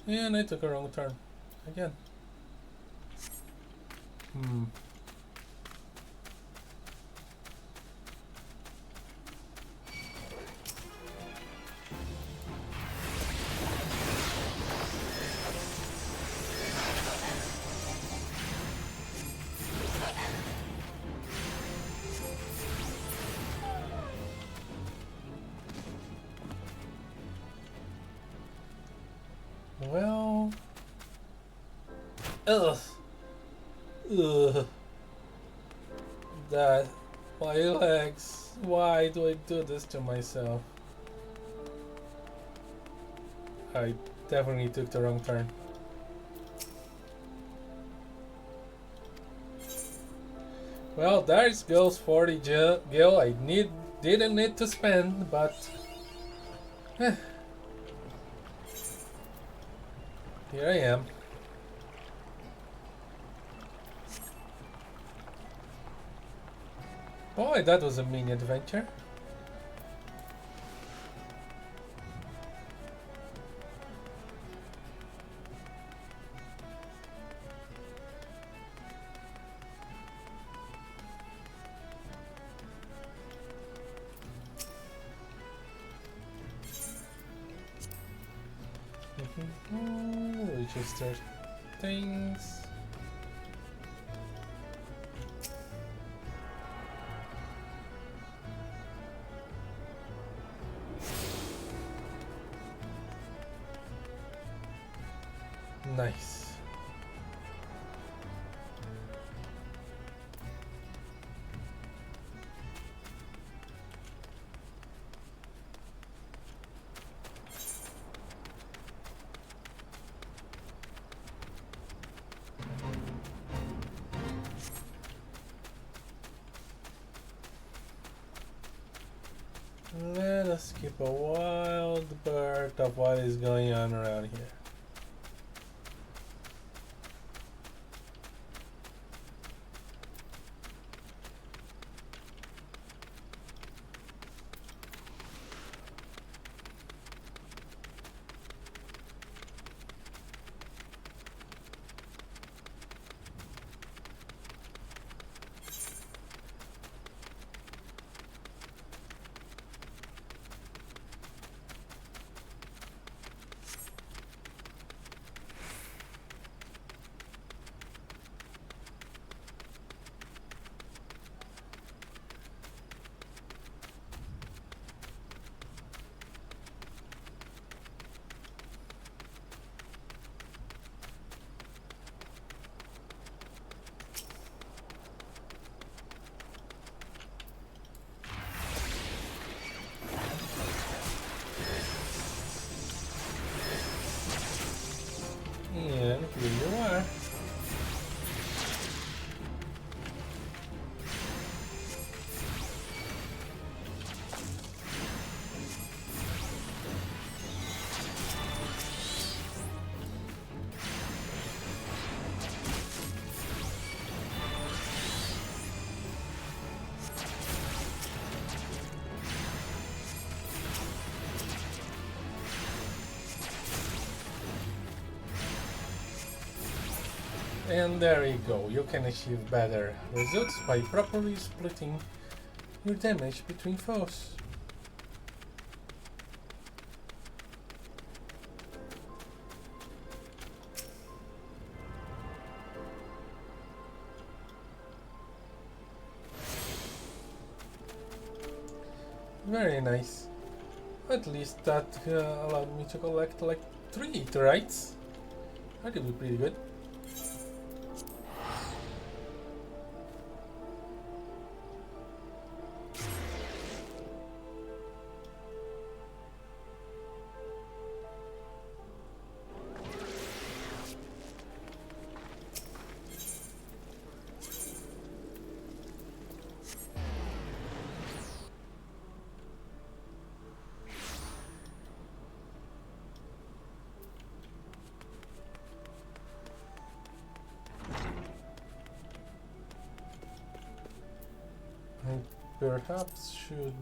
And I took a wrong turn. Again. Well... Ugh. That... My legs. Why do I do this to myself? I definitely took the wrong turn. Well, there goes 40 gil I didn't need to spend, but... Here I am. Boy, that was a mini adventure. Register things. Nice. Let us keep a wild bird of what is going on around here. And here you are. And there you go, you can achieve better results by properly splitting your damage between foes. Very nice. At least that allowed me to collect like 3 Eterites. That could be pretty good. I perhaps should...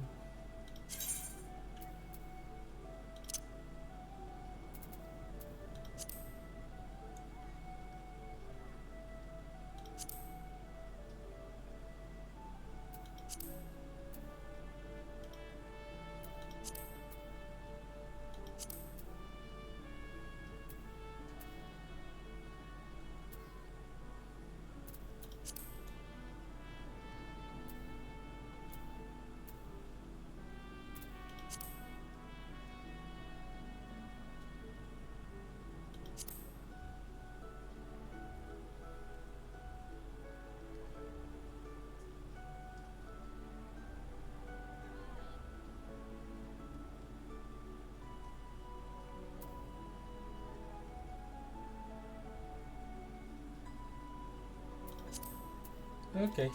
Okay.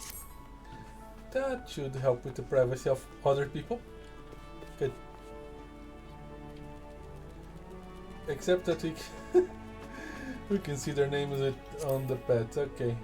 That should help with the privacy of other people. Good. Except that we can see their names on the pets. Okay.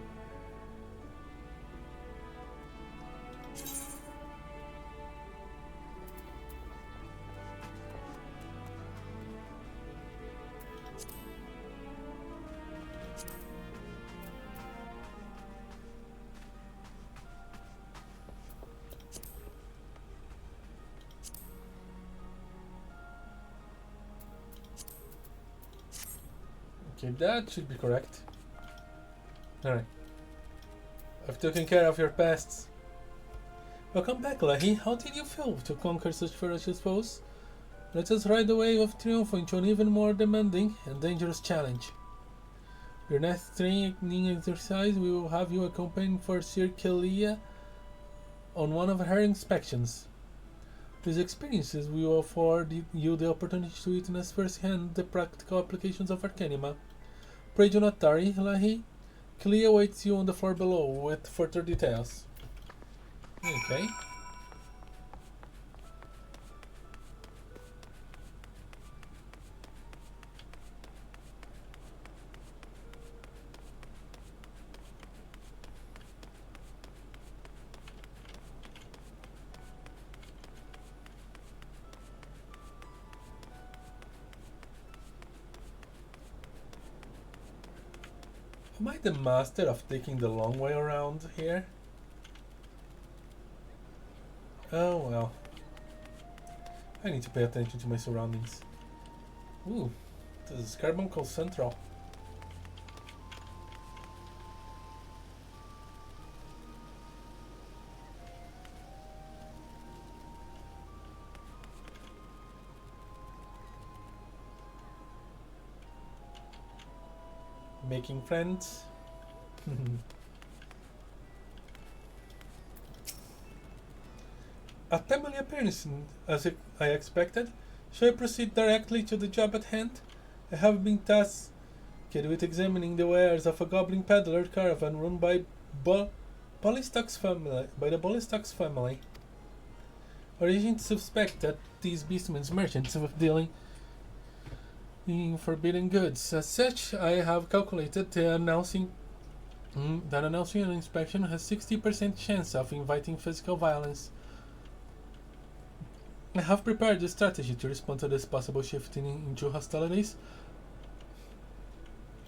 Okay, that should be correct. Alright. I've taken care of your pests. Welcome back, Lahee. How did you feel to conquer such ferocious foes? Let us ride the wave of triumph into an even more demanding and dangerous challenge. Your next training exercise, we will have you accompanying for Sir Kelia on one of her inspections. These experiences will afford you the opportunity to witness firsthand the practical applications of Arcanima. Pray do not tarry, Lahee. Kelia awaits you on the floor below with further details. Okay. Am I the master of taking the long way around here? Oh well. I need to pay attention to my surroundings. Ooh, this is Carbuncle Central. Making friends. A timely appearance, as I expected. Shall I proceed directly to the job at hand? I have been tasking tasked with examining the wares of a goblin peddler caravan run by Ballistock's family. Our agents suspect that these beastmen's merchants were dealing in forbidden goods. As such, I have calculated that announcing an inspection has 60% chance of inviting physical violence. I have prepared a strategy to respond to this possible shifting into hostilities,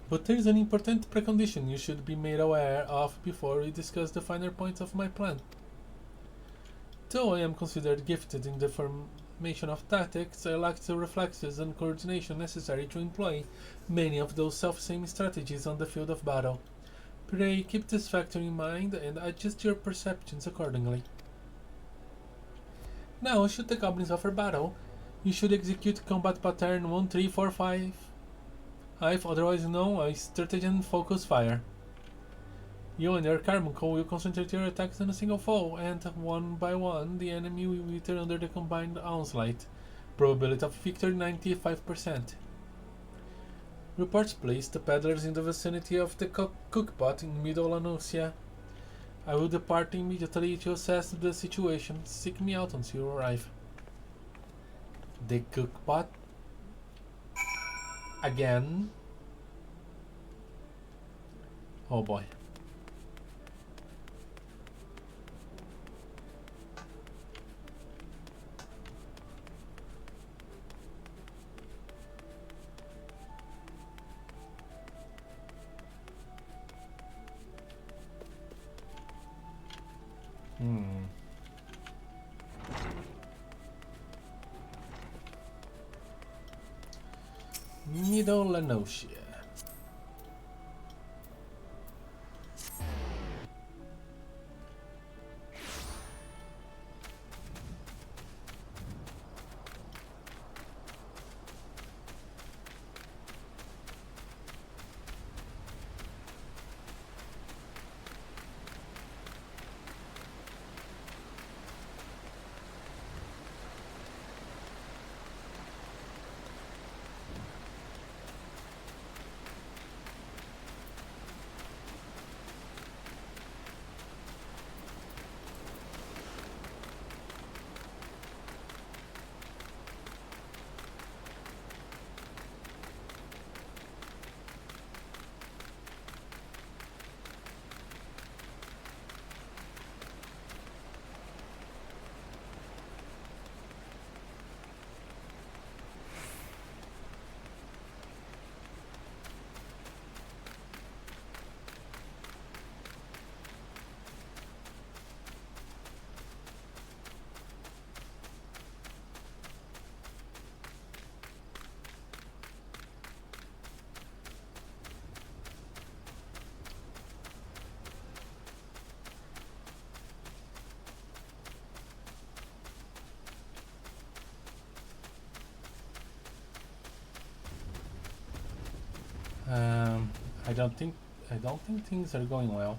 but there is an important precondition you should be made aware of before we discuss the finer points of my plan. Though I am considered gifted in the formation of tactics, I lack the reflexes and coordination necessary to employ many of those self-same strategies on the field of battle. Pray keep this factor in mind and adjust your perceptions accordingly. Now, should the goblins offer battle, you should execute combat pattern 1345, otherwise known as stratagem focus fire. You and your carbuncle will concentrate your attacks on a single foe, and one by one the enemy will wither under the combined onslaught. Probability of victory 95%. Reports place the peddlers in the vicinity of the cookpot in Middle Eorzea. I will depart immediately to assess the situation. Seek me out until you arrive. The cookpot? Again? Oh boy. Middle Eorzea. I don't think things are going well.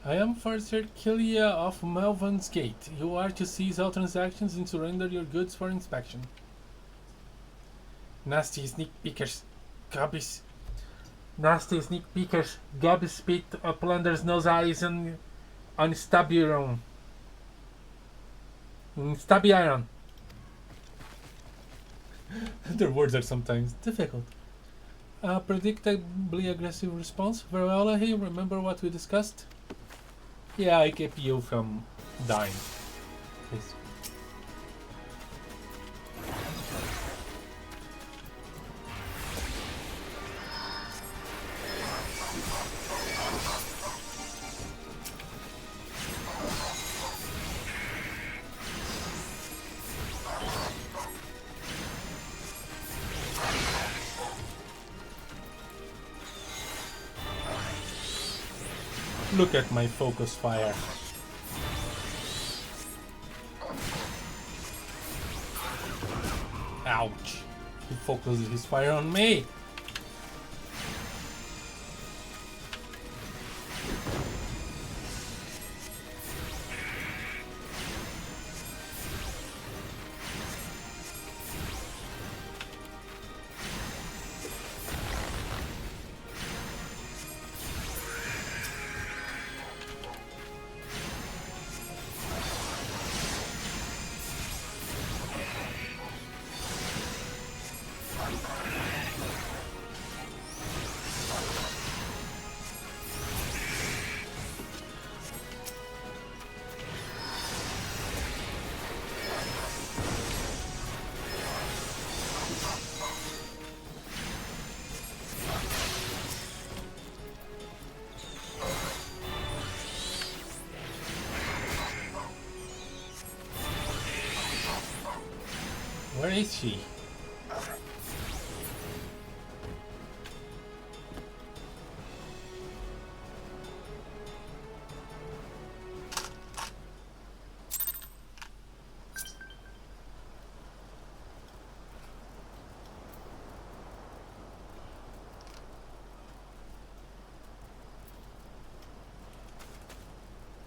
I am Farser Kilia of Melvan's Gate. You are to seize all transactions and surrender your goods for inspection. Nasty sneak peekers, gobbies. Nasty sneak peekers, gobbies spit, plunders nose eyes and on stabby iron. Their words are sometimes difficult. A predictably aggressive response. Very well, Lahee. Remember what we discussed? Yeah, I keep you from dying. Please. Look at my focus fire. Ouch. He focused his fire on me. is she?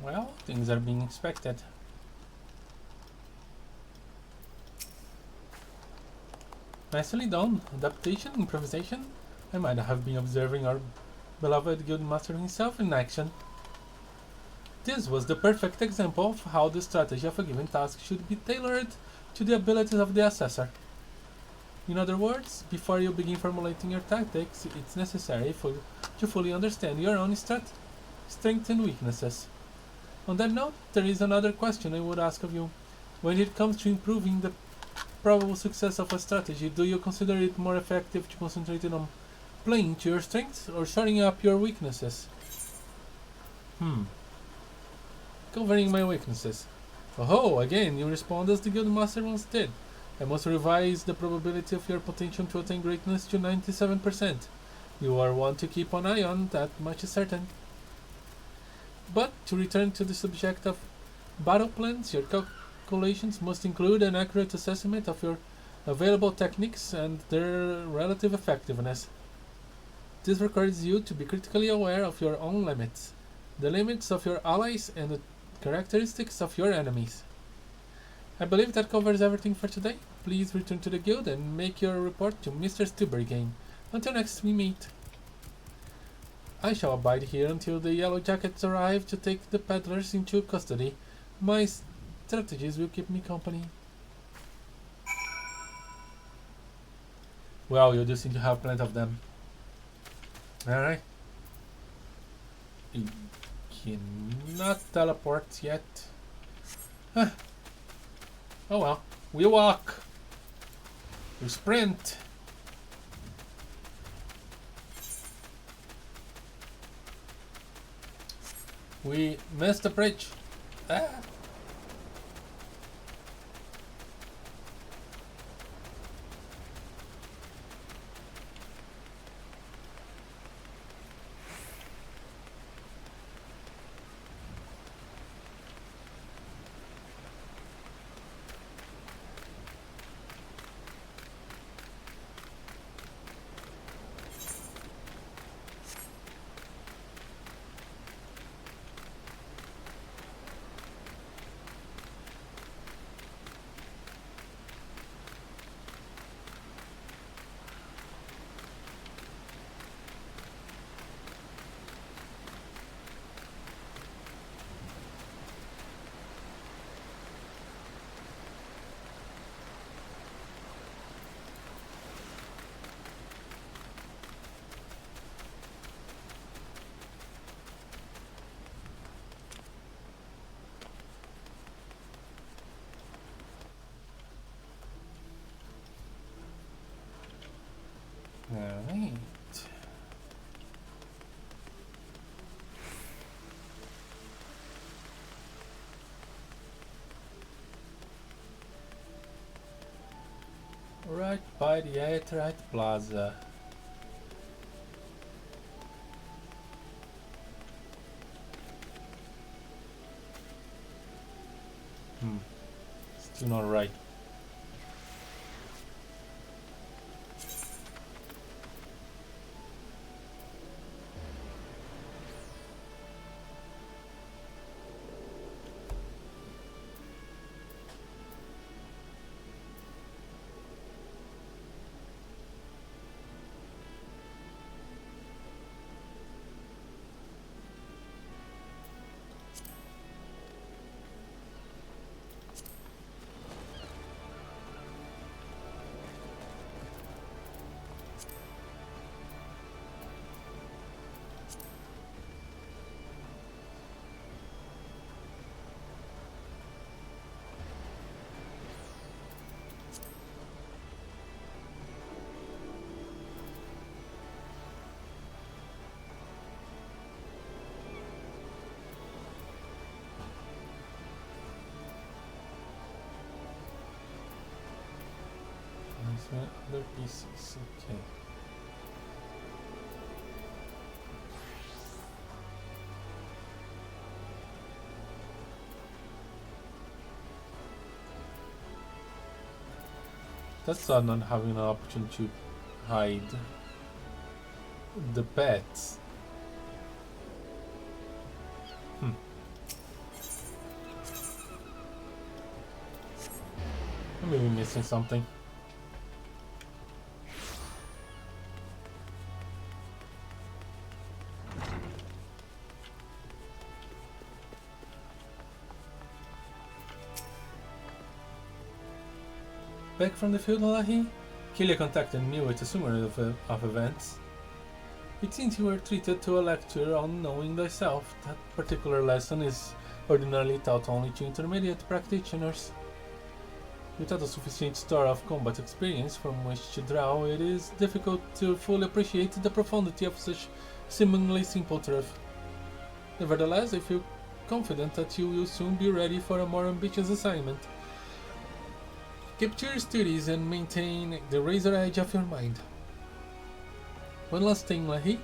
Well, things are being expected. Nicely done. Adaptation, improvisation. I might have been observing our beloved guildmaster himself in action. This was the perfect example of how the strategy of a given task should be tailored to the abilities of the assessor. In other words, before you begin formulating your tactics, it's necessary to fully understand your own strengths and weaknesses. On that note, there is another question I would ask of you. When it comes to improving the probable success of a strategy, do you consider it more effective to concentrate on playing to your strengths or shoring up your weaknesses? Covering my weaknesses. Oh, again, you respond as the Guildmaster once did. I must revise the probability of your potential to attain greatness to 97%. You are one to keep an eye on, that much is certain. But to return to the subject of battle plans, your calculations must include an accurate assessment of your available techniques and their relative effectiveness. This requires you to be critically aware of your own limits, the limits of your allies, and the characteristics of your enemies. I believe that covers everything for today. Please return to the guild and make your report to Mr. Stubergame. Until next we meet. I shall abide here until the Yellow Jackets arrive to take the peddlers into custody. My strategies will keep me company. Well, you do seem to have plenty of them. Alright. You cannot teleport yet. Huh. Oh well. We walk. We sprint. We missed the bridge. Ah. Alright. Right by the Aetrite Plaza. Still not right. Other pieces, okay. That's odd not having an option to hide the pets. I may be missing something. Back from the field, Lahee? Kelia contacted me with a summary of events. It seems you were treated to a lecture on knowing thyself. That particular lesson is ordinarily taught only to intermediate practitioners. Without a sufficient store of combat experience from which to draw, it is difficult to fully appreciate the profundity of such seemingly simple truth. Nevertheless, I feel confident that you will soon be ready for a more ambitious assignment. Keep to your studies and maintain the razor edge of your mind. One last thing, Lahee.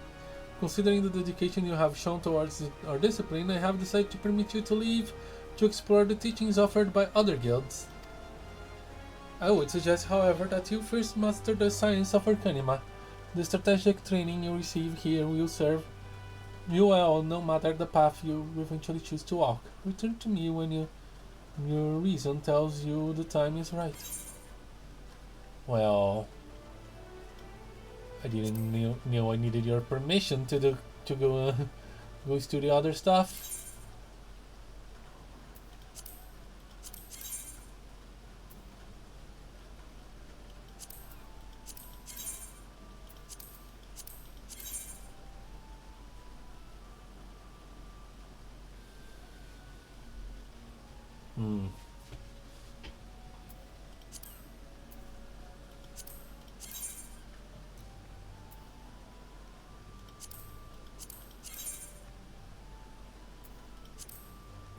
Considering the dedication you have shown towards our discipline, I have decided to permit you to leave to explore the teachings offered by other guilds. I would suggest, however, that you first master the science of Arcanima. The strategic training you receive here will serve you well no matter the path you eventually choose to walk. Return to me when your reason tells you the time is right. Well, I didn't know I needed your permission to go go study other stuff.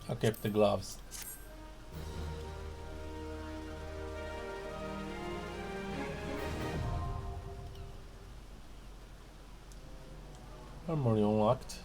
I kept the gloves. Armory unlocked.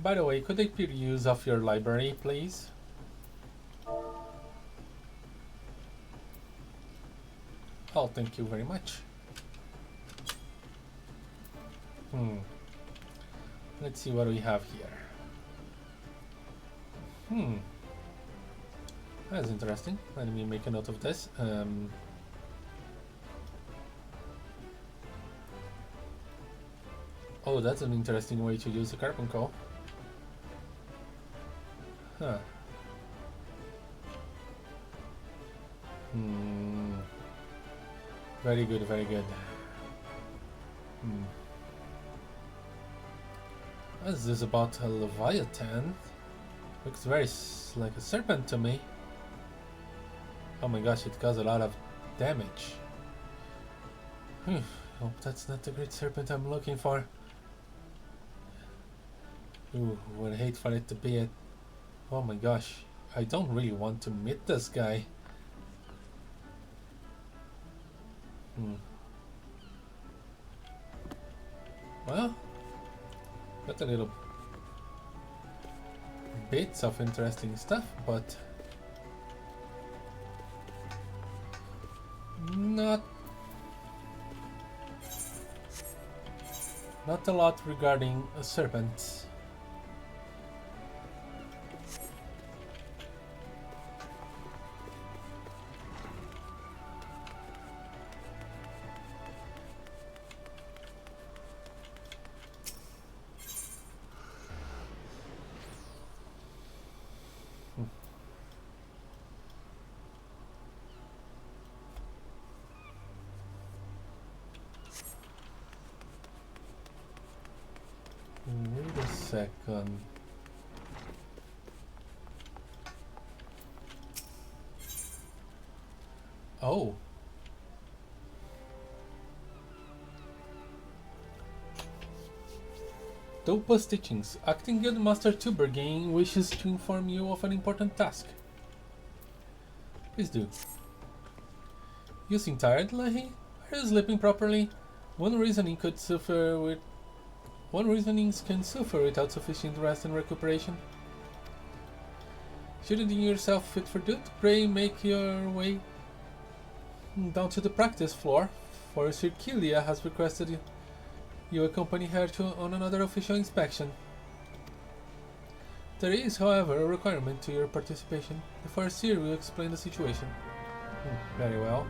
By the way, could I peer use of your library, please? Oh, thank you very much. Let's see what we have here. That's interesting. Let me make a note of this. Oh, that's an interesting way to use the carbon call. Huh. Very good, very good. What is this about a Leviathan? Looks very like a serpent to me. Oh my gosh, it caused a lot of damage. Hope that's not the Great Serpent I'm looking for. Ooh, would hate for it to be it. Oh my gosh, I don't really want to meet this guy. Well, got a little bits of interesting stuff, but not a lot regarding serpents. second. Oh. Topaz Teachings. Acting Guild Master Tubergain wishes to inform you of an important task. Please do. You seem tired, Lahee? Are you sleeping properly? One reasoning can suffer without sufficient rest and recuperation. Should you deem yourself fit for duty, pray make your way down to the practice floor, for Sir Kilia has requested you accompany her on another official inspection. There is, however, a requirement to your participation. The Farseer will explain the situation. Very well.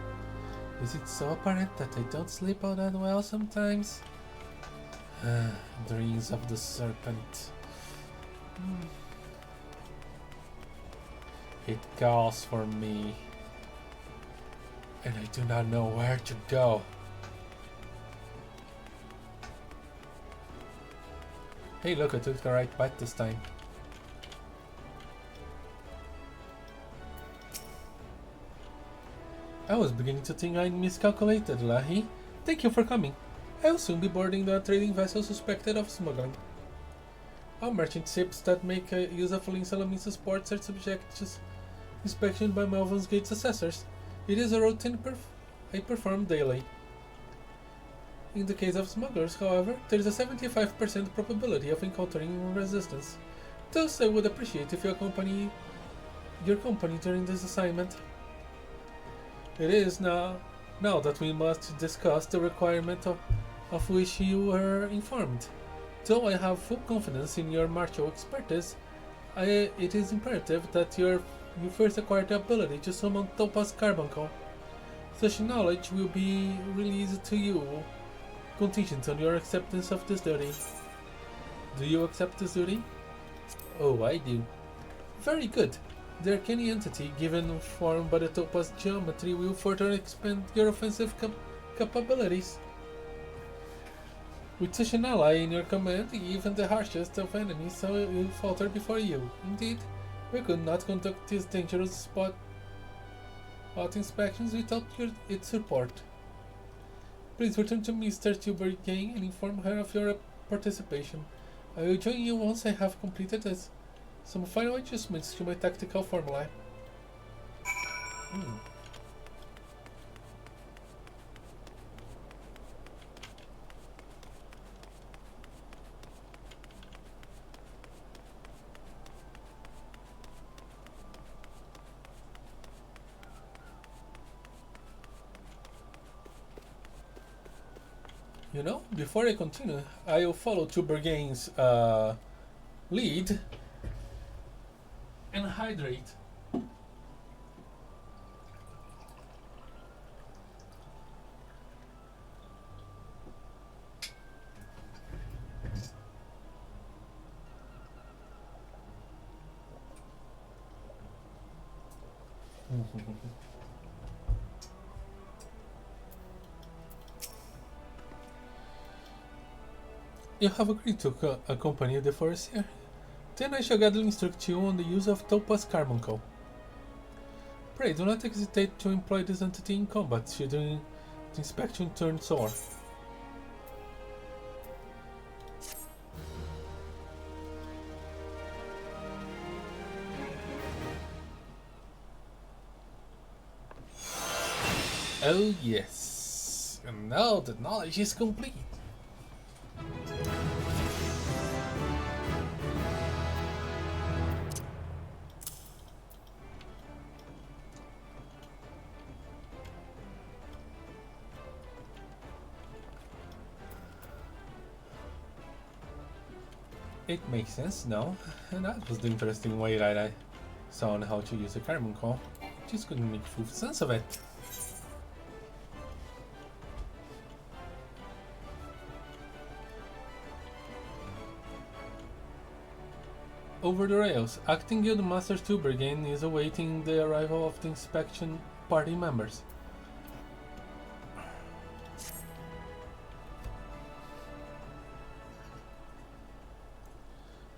Is it so apparent that I don't sleep all that well sometimes? Dreams of the serpent. It calls for me, and I do not know where to go. Hey look, I took the right path this time. I was beginning to think I miscalculated, Lahee. Thank you for coming. I will soon be boarding the trading vessel suspected of smuggling. All merchant ships that make use of Lin Salamin's ports are subject to inspection by Melvin's Gate's assessors. It is a routine I perform daily. In the case of smugglers, however, there is a 75% probability of encountering resistance. Thus, I would appreciate if you accompany your company during this assignment. It is now that we must discuss the requirement of which you were informed. Though I have full confidence in your martial expertise, it is imperative that you first acquire the ability to summon Topaz Carbuncle. Such knowledge will be released to you, contingent on your acceptance of this duty. Do you accept this duty? Oh, I do. Very good. The arcane entity given form by the Topaz geometry will further expand your offensive capabilities. With such an ally in your command, even the harshest of enemies will falter before you. Indeed, we could not conduct these dangerous spot inspections without its support. Please return to Mr. Tubergain and inform her of your participation. I will join you once I have completed some final adjustments to my tactical formulae. You know, before I continue, I will follow Tubergain's lead and hydrate. You have agreed to accompany the Farseer? Then I shall gladly instruct you on the use of Topaz Carbuncle. Pray do not hesitate to employ this entity in combat should the inspection turn sore. Oh yes, and now the knowledge is complete. It makes sense now, and that was the interesting way that I saw on how to use a carbuncle. Just couldn't make full sense of it. Over the rails, Acting Guild Master Tubergain is awaiting the arrival of the inspection party members.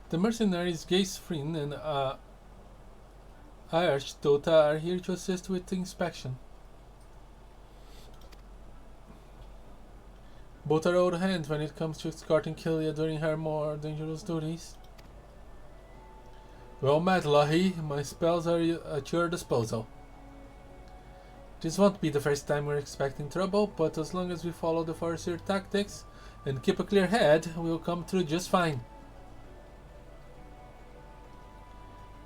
The mercenaries Geisfrin and Aerstota are here to assist with the inspection. Both are old hands when it comes to escorting Killia during her more dangerous duties. Well met, Lahee. My spells are at your disposal. This won't be the first time we're expecting trouble, but as long as we follow the Farseer tactics and keep a clear head, we'll come through just fine.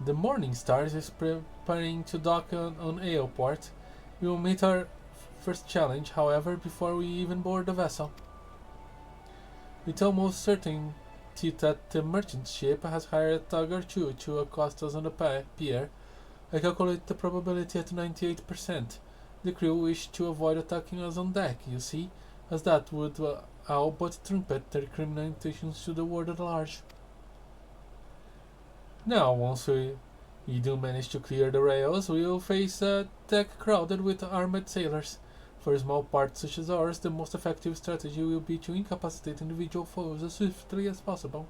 The Morning Stars is preparing to dock on Eoport. We will meet our first challenge, however, before we even board the vessel. It's almost certainty that the merchant ship has hired a tug or two to accost us on the pier. I calculate the probability at 98%. The crew wish to avoid attacking us on deck, you see, as that would all but trumpet their criminal intentions to the world at large. Now, once we do manage to clear the rails, we will face a deck crowded with armed sailors. For a small part such as ours, the most effective strategy will be to incapacitate individual foes as swiftly as possible.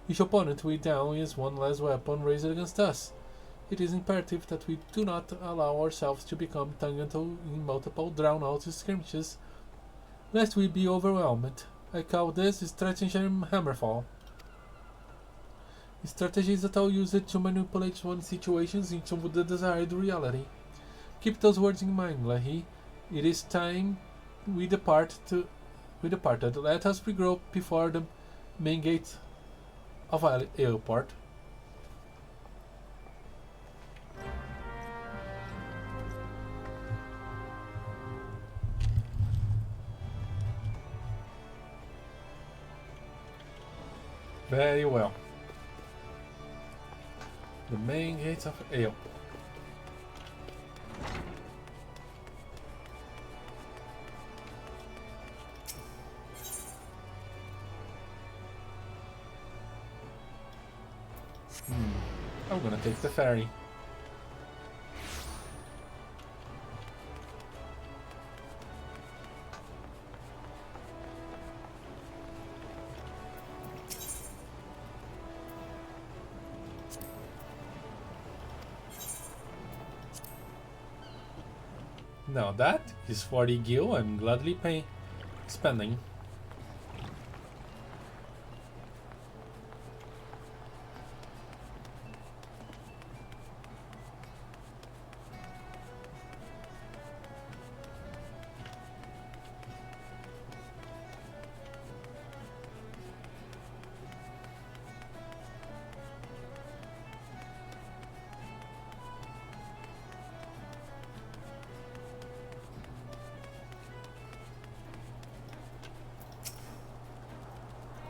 Each opponent we down is one less weapon raised against us. It is imperative that we do not allow ourselves to become tangled in multiple drawn-out skirmishes, lest we be overwhelmed. I call this stratagem hammerfall. Strategies that are used to manipulate one's situations into the desired reality. Keep those words in mind, Lahee. It is time we departed. Let us regroup before the main gate of Eoport. Very well. The main gates of Eoport. I'm gonna take the ferry. Now that is 40 gil I'm gladly spending.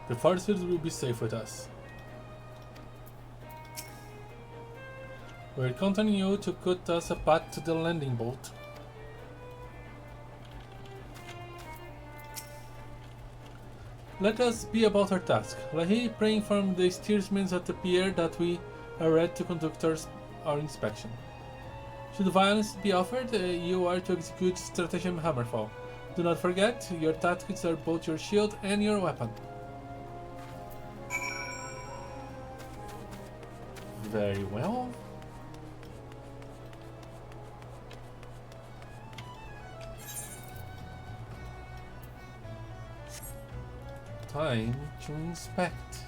The Farseers will be safe with us. We're counting on you to cut us a path to the landing boat. Let us be about our task. Lahee, praying from the steersmen at the pier that we are ready to conduct our inspection. Should violence be offered, you are to execute stratagem hammerfall. Do not forget, your tactics are both your shield and your weapon. Very well. Time to inspect.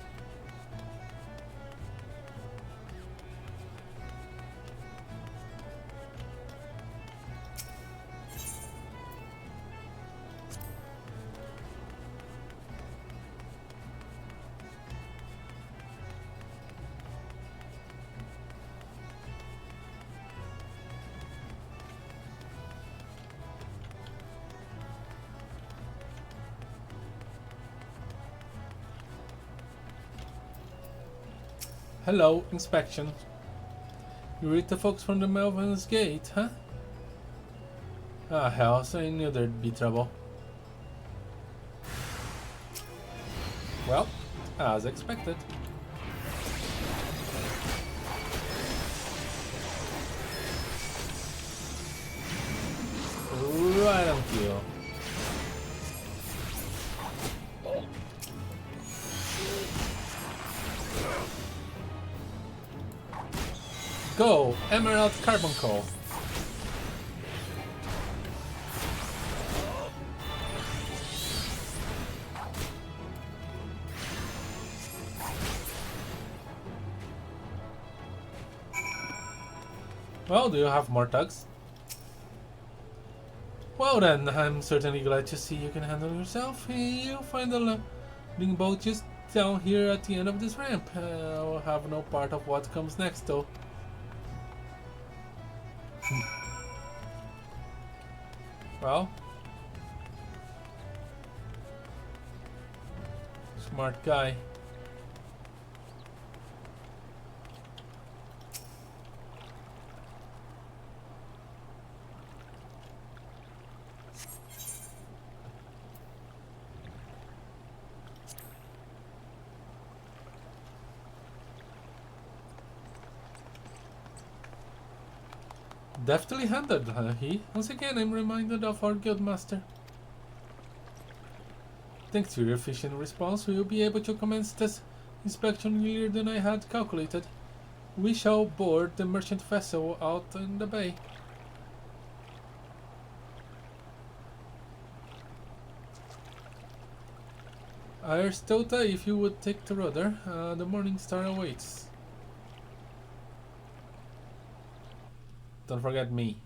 Hello, inspection. You read the folks from the Melvin's Gate, huh? Ah, hell, so I knew there'd be trouble. Well, as expected. Right on cue. Go! Emerald Carbon Coal. Well, do you have more tugs? Well then, I'm certainly glad to see you can handle yourself. You'll find the landing boat just down here at the end of this ramp. I'll have no part of what comes next though. Well, smart guy. Deftly handled, Lahee. Once again, I'm reminded of our guildmaster. Thanks to your efficient response, we will be able to commence this inspection earlier than I had calculated. We shall board the merchant vessel out in the bay. I asked Tota if you would take the rudder. The morning star awaits. Don't forget me.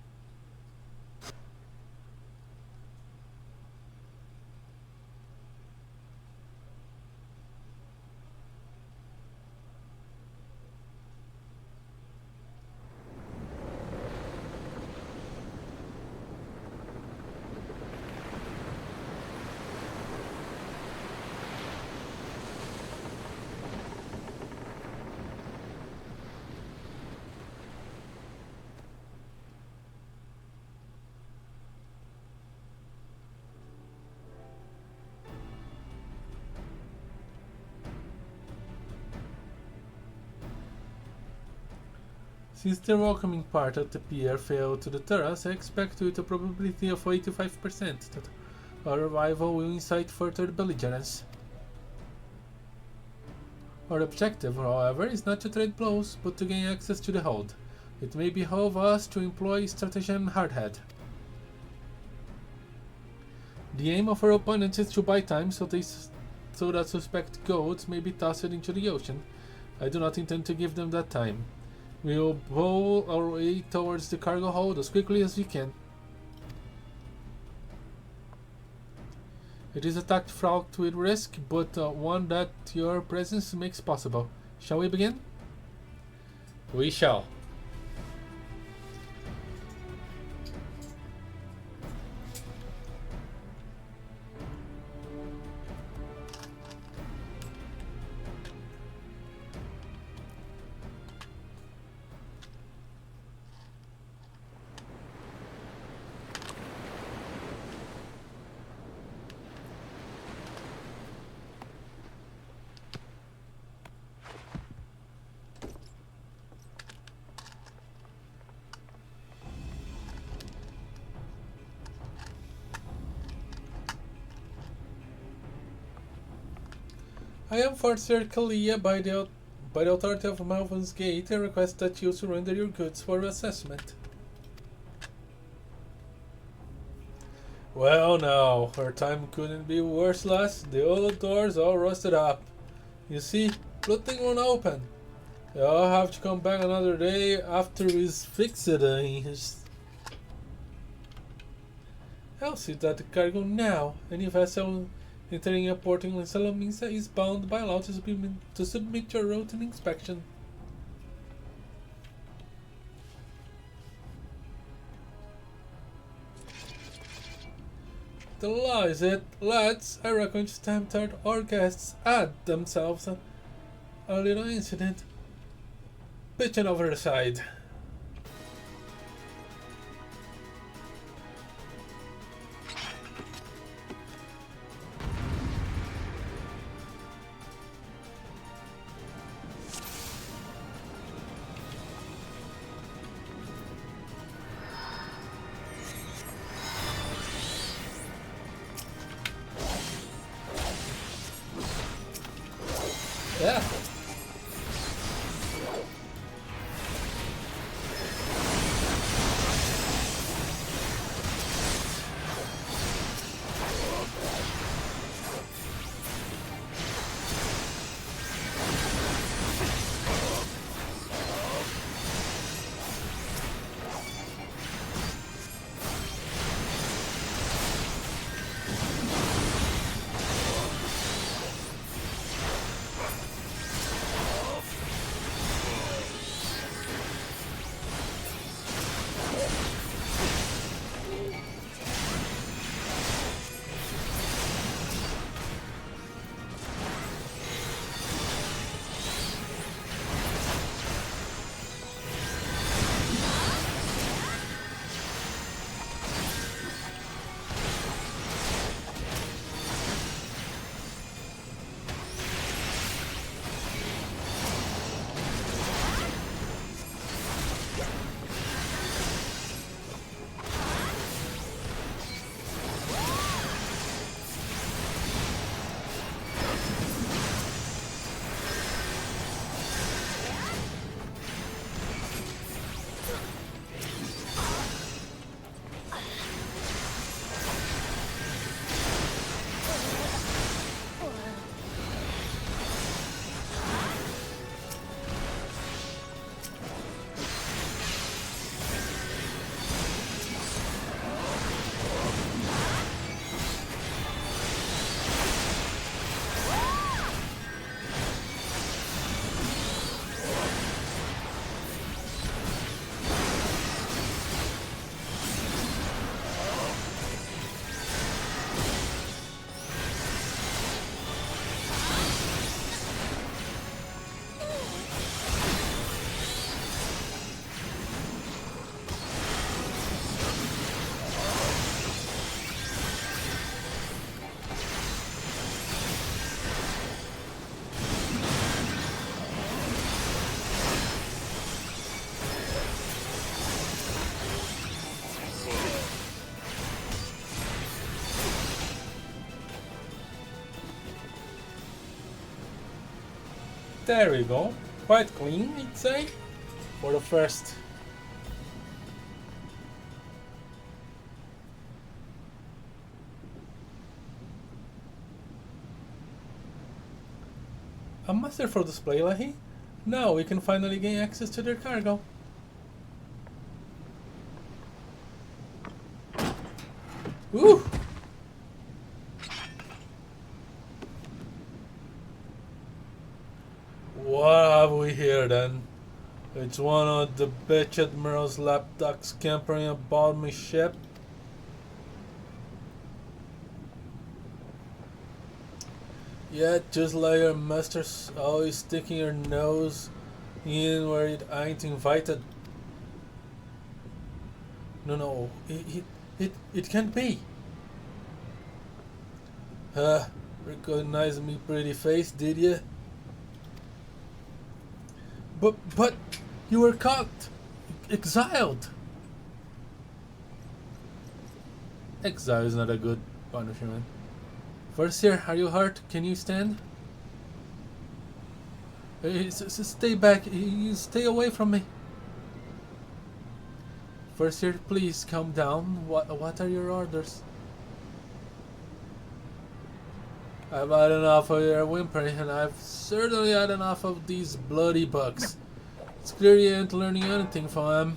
Since the welcoming part of the pier failed to deter us, I expect with a probability of 85% that our arrival will incite further belligerence. Our objective, however, is not to trade blows, but to gain access to the hold. It may behove us to employ stratagem hardhead. The aim of our opponents is to buy time so that suspect goats may be tossed into the ocean. I do not intend to give them that time. We will bowl our way towards the cargo hold as quickly as we can. It is a tact fraught with risk, but one that your presence makes possible. Shall we begin? We shall. I am Fort Sir Kalia by the authority of Malvin's Gate and request that you surrender your goods for assessment. Well now, our time couldn't be worse, lass. The old doors all rusted up. You see, nothing won't open. I'll have to come back another day after we fix it. I'll see that the cargo now. Any vessel entering a port in Salamanca is bound by law to submit your routine inspection. The law is it, lads. I reckon it's time that our guests add themselves a little incident. Pitching over the side. Yeah. There we go. Quite clean, I'd say, for the first. A masterful display, Lahee. Now we can finally gain access to their cargo. Ooh! What have we here then? It's one of the bitch admiral's lapdogs scampering about my ship. Yeah, just like your master's always sticking your nose in where it ain't invited. No, it can't be. Recognize me pretty face, did ya? But you were caught, exiled. Exile is not a good punishment. First here, are you hurt? Can you stand? Stay back. You stay away from me. First here, please calm down. What are your orders? I've had enough of your whimpering, and I've certainly had enough of these bloody bugs. It's clear you ain't learning anything from them.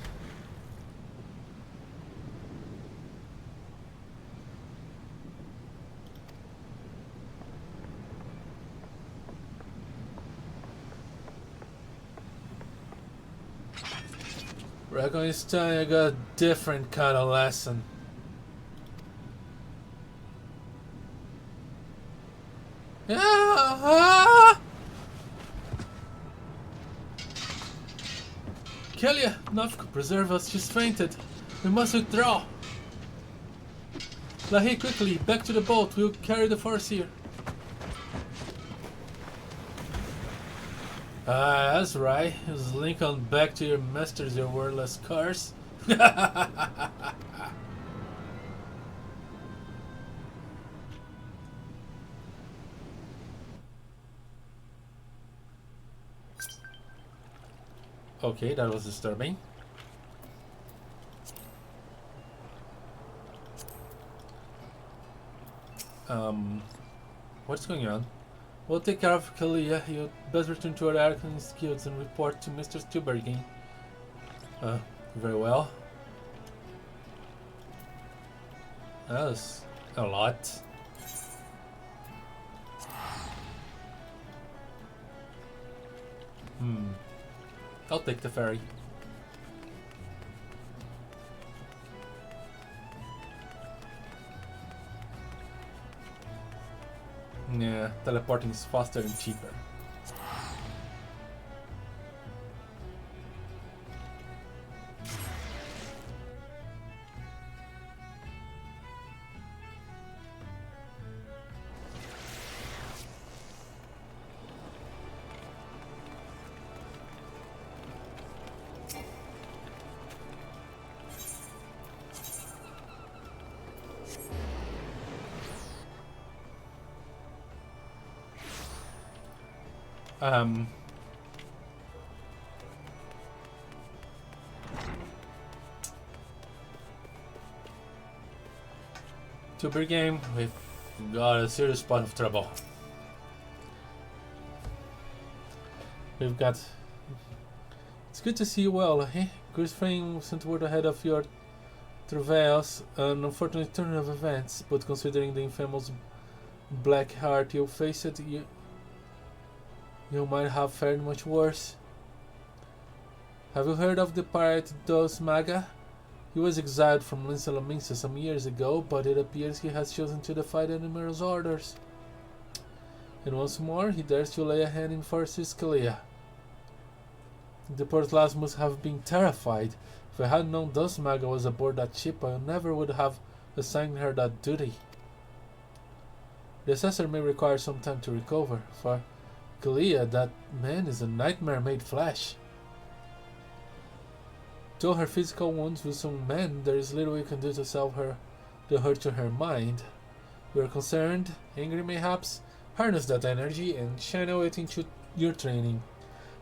Reckon it's time I got a different kind of lesson. Kelia, Nafka, preserve us, she's fainted. We must withdraw. Lahee, quickly, back to the boat, we'll carry the force here. That's right. Just link on back to your masters, your wordless cars. Okay, that was disturbing. What's going on? We'll take care of Kalia. You best return to our Arcanist guilds and report to Mr. Stubergin. Very well. That was a lot. I'll take the ferry. Yeah, teleporting is faster and cheaper. Super game, we've got a serious spot of trouble. We've got... It's good to see you well, eh? Grisframe sent word ahead of your travails, an unfortunate turn of events, but considering the infamous black heart you faced, you might have fared much worse. Have you heard of the pirate Dos Maga? He was exiled from Linsalaminsa some years ago, but it appears he has chosen to defy the numerous orders. And once more, he dares to lay a hand in Force Scalia. The Portlas must have been terrified. If I had known Dos Maga was aboard that ship, I never would have assigned her that duty. The assessor may require some time to recover. For Scalia, that man is a nightmare made flesh. Though her physical wounds will soon mend, there is little we can do to salve the hurt to her mind. We are concerned, angry mayhaps, harness that energy and channel it into your training.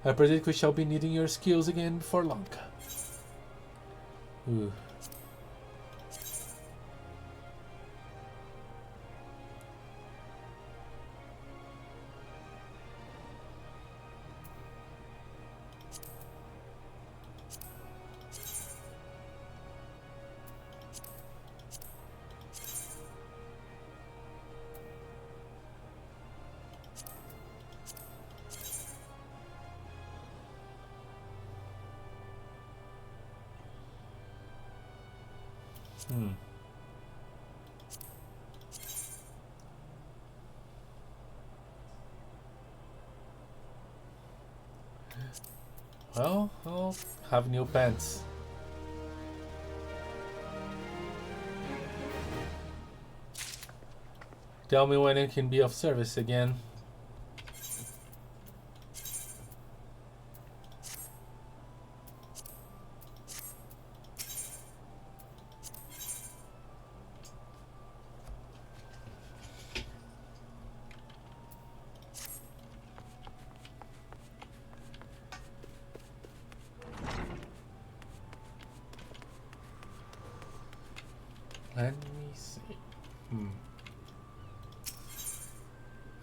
I predict we shall be needing your skills again before long. Ooh. Well, I'll have new pants. Tell me when it can be of service again. Let me see.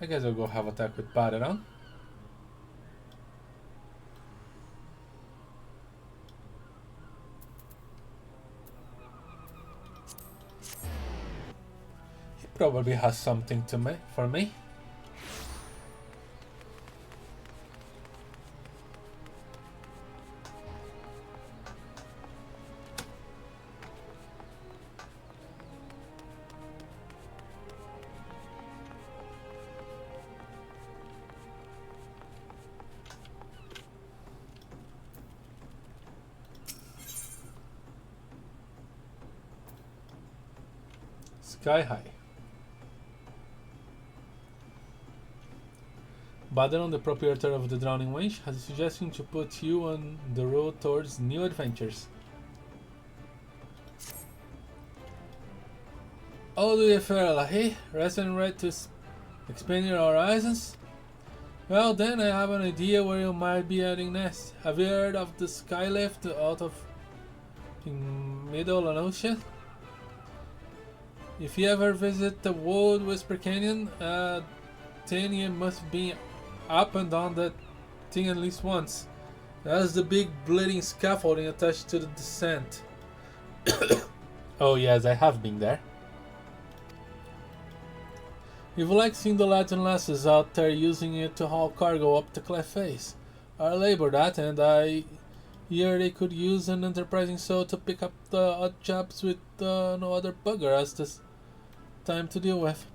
I guess I'll go have a talk with Baderan. He probably has something for me. Sky high. Baderon, the proprietor of the Drowning Wench, has a suggestion to put you on the road towards new adventures. How do you fare, Lahee? Rest and ready to expand your horizons? Well then, I have an idea where you might be heading next. Have you heard of the Skylift out of Middle Ocean? If you ever visit the Wood Whisper Canyon, then you must be up and down that thing at least once. That's the big bleeding scaffolding attached to the descent. Oh yes, I have been there. If you like seeing the lads and lasses out there using it to haul cargo up the cliff face, I labor that, and I hear they could use an enterprising soul to pick up the odd jobs with no other bugger as this time to deal with.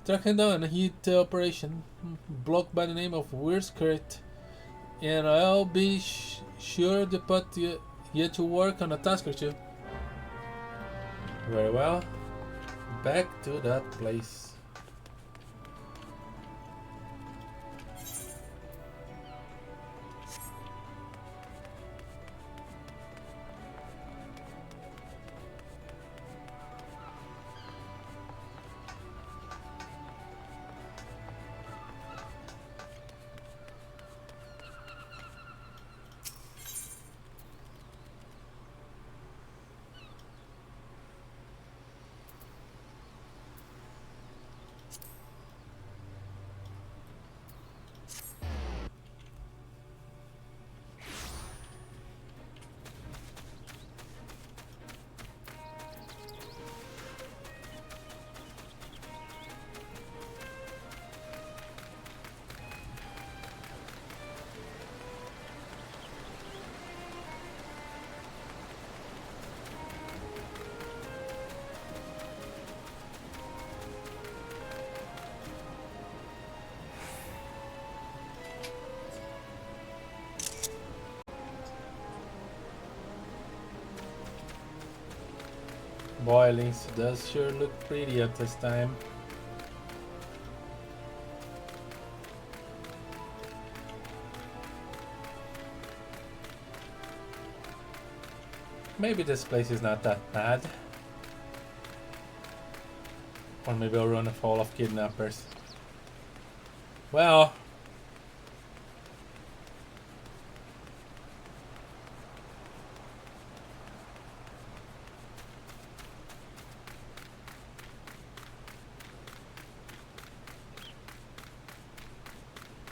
Tracking down and hit the operation blocked by the name of Eshkree, and I'll be sure to put you to work on a task or two. Very well. Back to that place. Boy, Links does sure look pretty at this time. Maybe this place is not that bad. Or maybe I'll run a fall of kidnappers. Well,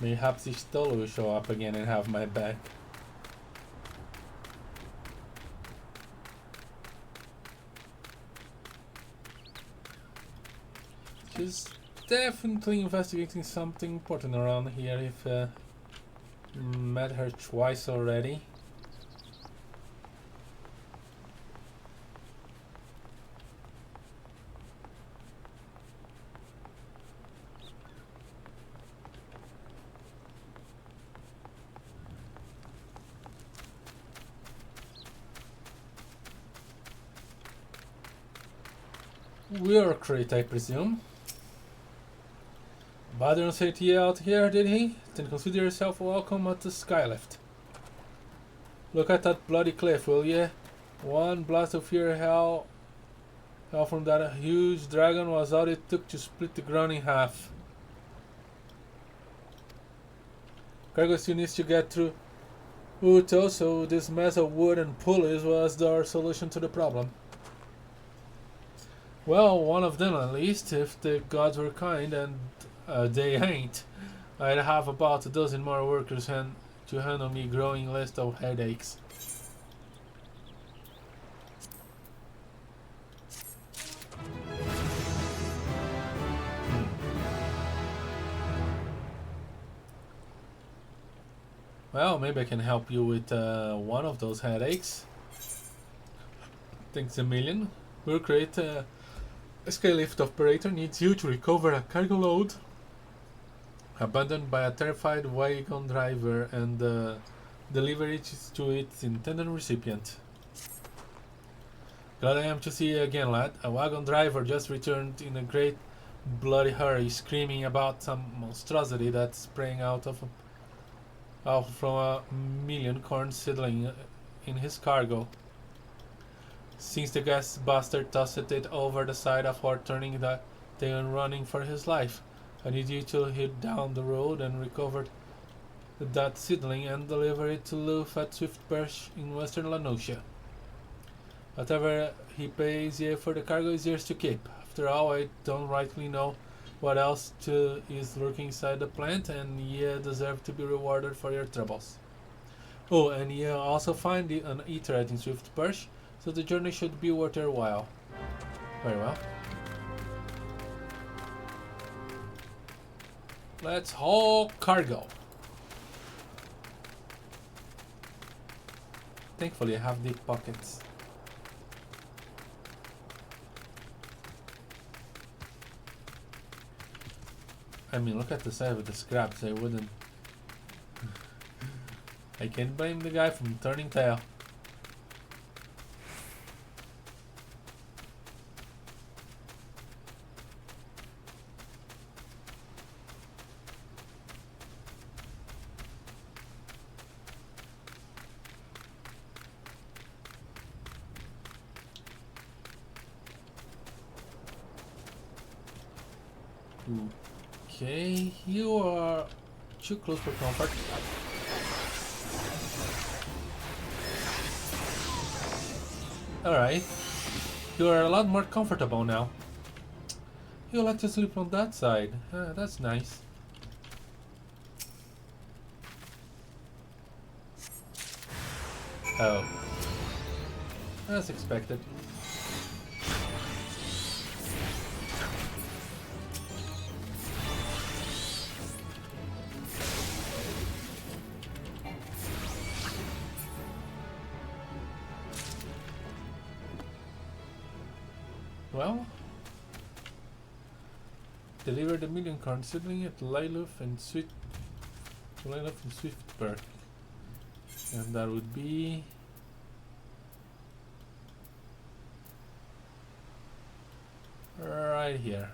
Perhaps Ishtal will show up again and have my back. She's definitely investigating something important around here if met her twice already. We're Crate, I presume. Badron said you out here, did he? Then consider yourself welcome at the Skylift. Look at that bloody cliff, will ye? One blast of pure hell from that huge dragon was all it took to split the ground in half. Cargo still needs to get through Uto, so this mess of wood and pulleys was our solution to the problem. Well, one of them at least, if the gods were kind, and they ain't. I'd have about a dozen more workers to handle me growing list of headaches. Well, maybe I can help you with one of those headaches. Thanks a million. We'll create a Skylift operator needs you to recover a cargo load abandoned by a terrified wagon driver and deliver it to its intended recipient. Glad I am to see you again, lad. A wagon driver just returned in a great bloody hurry, screaming about some monstrosity that's sprang out from a million corn seedling in his cargo. Since the gas bastard tossed it over the side after turning the tail and running for his life, I need you to head down the road and recover that seedling and deliver it to Loof at Swiftbush in western Lanosha. Whatever he pays you for the cargo is yours to keep. After all, I don't rightly know what else is lurking inside the plant, and you deserve to be rewarded for your troubles. Oh, and you also find an Eaterite in Swiftbush, so the journey should be worth your while. Very well. Let's haul cargo. Thankfully I have deep pockets. I mean, look at the size of the scraps. I wouldn't... I can't blame the guy from turning tail. Okay, you are too close for comfort. Alright, you are a lot more comfortable now. You like to sleep on that side. That's nice. Oh. As expected. Well, deliver the million corn seedling at Lyluf and Swiftburg, and that would be right here.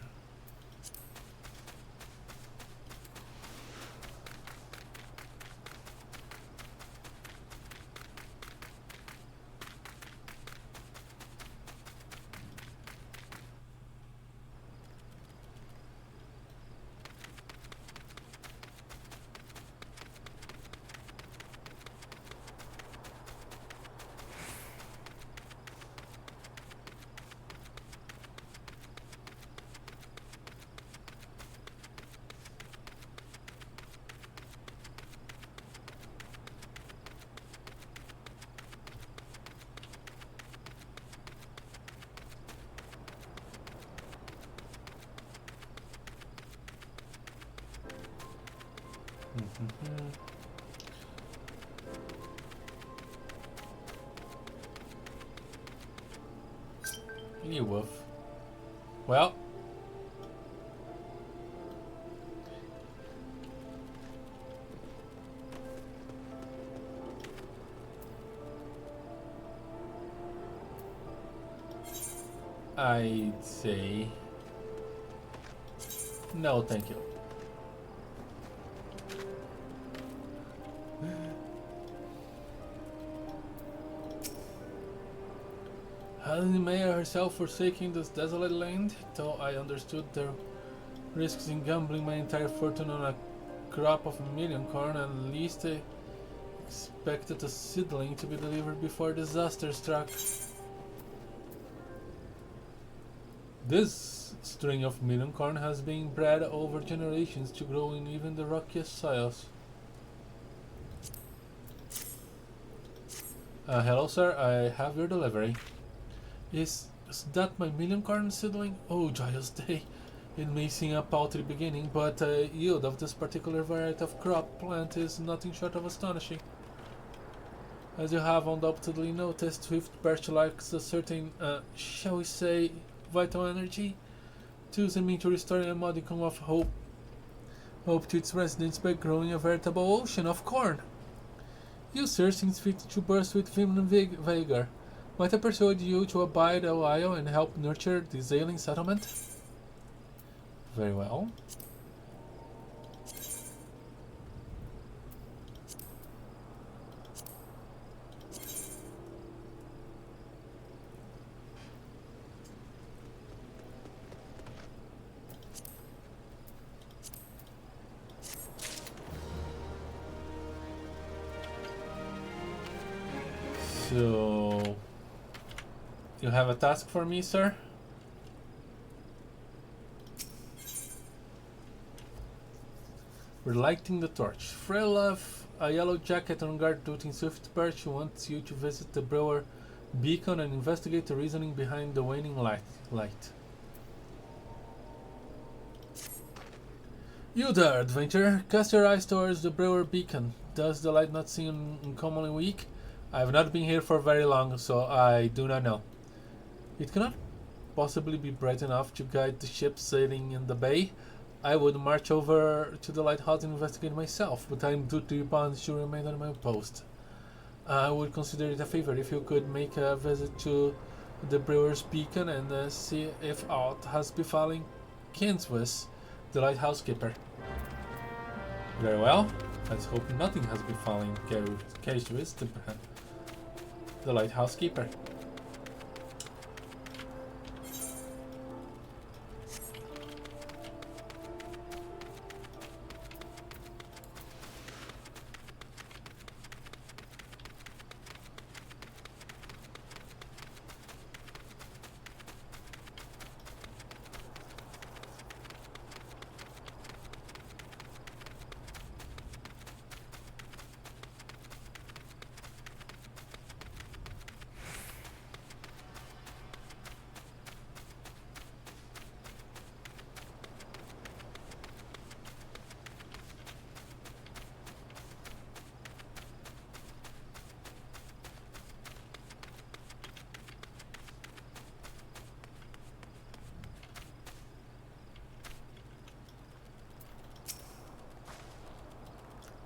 Silly wolf. Well. I'd say no, thank you. Hadn't the mayor herself forsaking this desolate land, though I understood the risks in gambling my entire fortune on a crop of million corn, at least I expected a seedling to be delivered before disaster struck. This string of million corn has been bred over generations to grow in even the rockiest soils. Hello sir, I have your delivery. Is that my million corn seedling? Oh, joyous day. It may seem a paltry beginning, but the yield of this particular variety of crop plant is nothing short of astonishing. As you have undoubtedly noticed, Swift Perch lacks a certain, shall we say, vital energy, choosing me to restore a modicum of hope to its residents by growing a veritable ocean of corn. You, sir, seem fit to burst with vim and vigor. Might I persuade you to abide a while and help nurture this ailing settlement? Very well. So, you have a task for me, sir? Relighting the torch. Freylove, a yellow jacket on guard duty in Swift Perch, wants you to visit the brewer beacon and investigate the reasoning behind the waning light. You there, adventurer. Cast your eyes towards the brewer beacon. Does the light not seem uncommonly weak? I have not been here for very long, so I do not know. It cannot possibly be bright enough to guide the ship sailing in the bay. I would march over to the lighthouse and investigate myself, but I am duty bound to remain on my post. I would consider it a favor if you could make a visit to the brewer's beacon and see if aught has befallen Kinswis, the lighthouse keeper. Very well. Let's hope nothing has befallen Kinswis, the lighthouse keeper.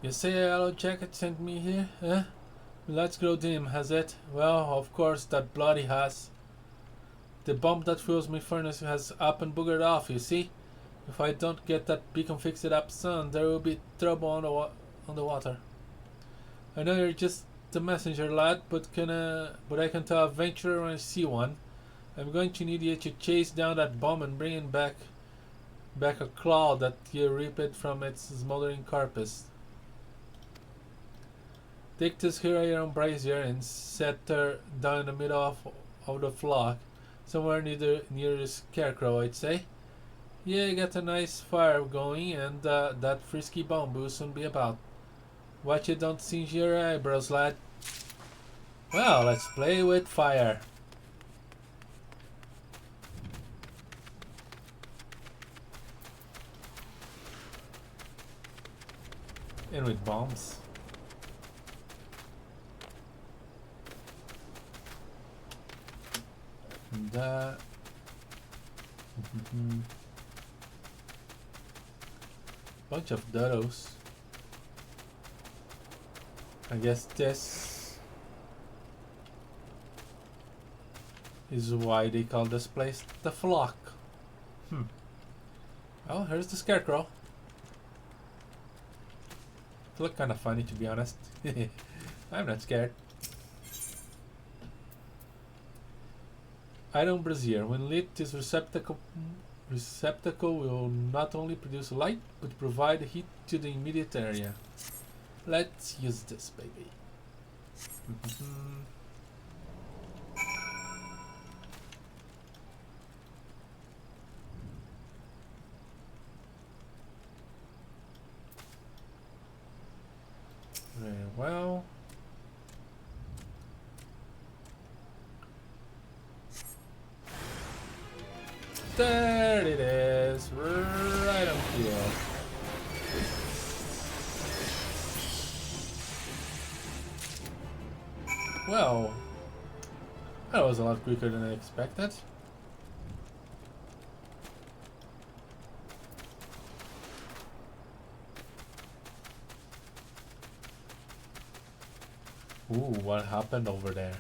You say a yellow jacket sent me here, eh? Let's grow dim, has it? Well, of course, that bloody has. The bomb that fuels my furnace has up and boogered off, you see? If I don't get that beacon fixed up soon, there will be trouble on the water. I know you're just the messenger, lad, but I can tell a adventurer when I see one. I'm going to need you to chase down that bomb and bring it back a claw that you ripped from its smoldering carcass. Take this here iron brazier and set her down in the middle of the flock, somewhere near the scarecrow, I'd say. Yeah, get a nice fire going, and that frisky bomb will soon be about. Watch it don't singe your eyebrows, lad. Well, let's play with fire. And with bombs. Bunch of dodos. I guess this is why they call this place the Flock. Oh, here's the scarecrow. It looked kind of funny, to be honest. I'm not scared. Iron brazier. When lit, this receptacle will not only produce light, but provide heat to the immediate area. Let's use this, baby. Very well. There it is, right on here. Well, that was a lot quicker than I expected. Ooh, what happened over there?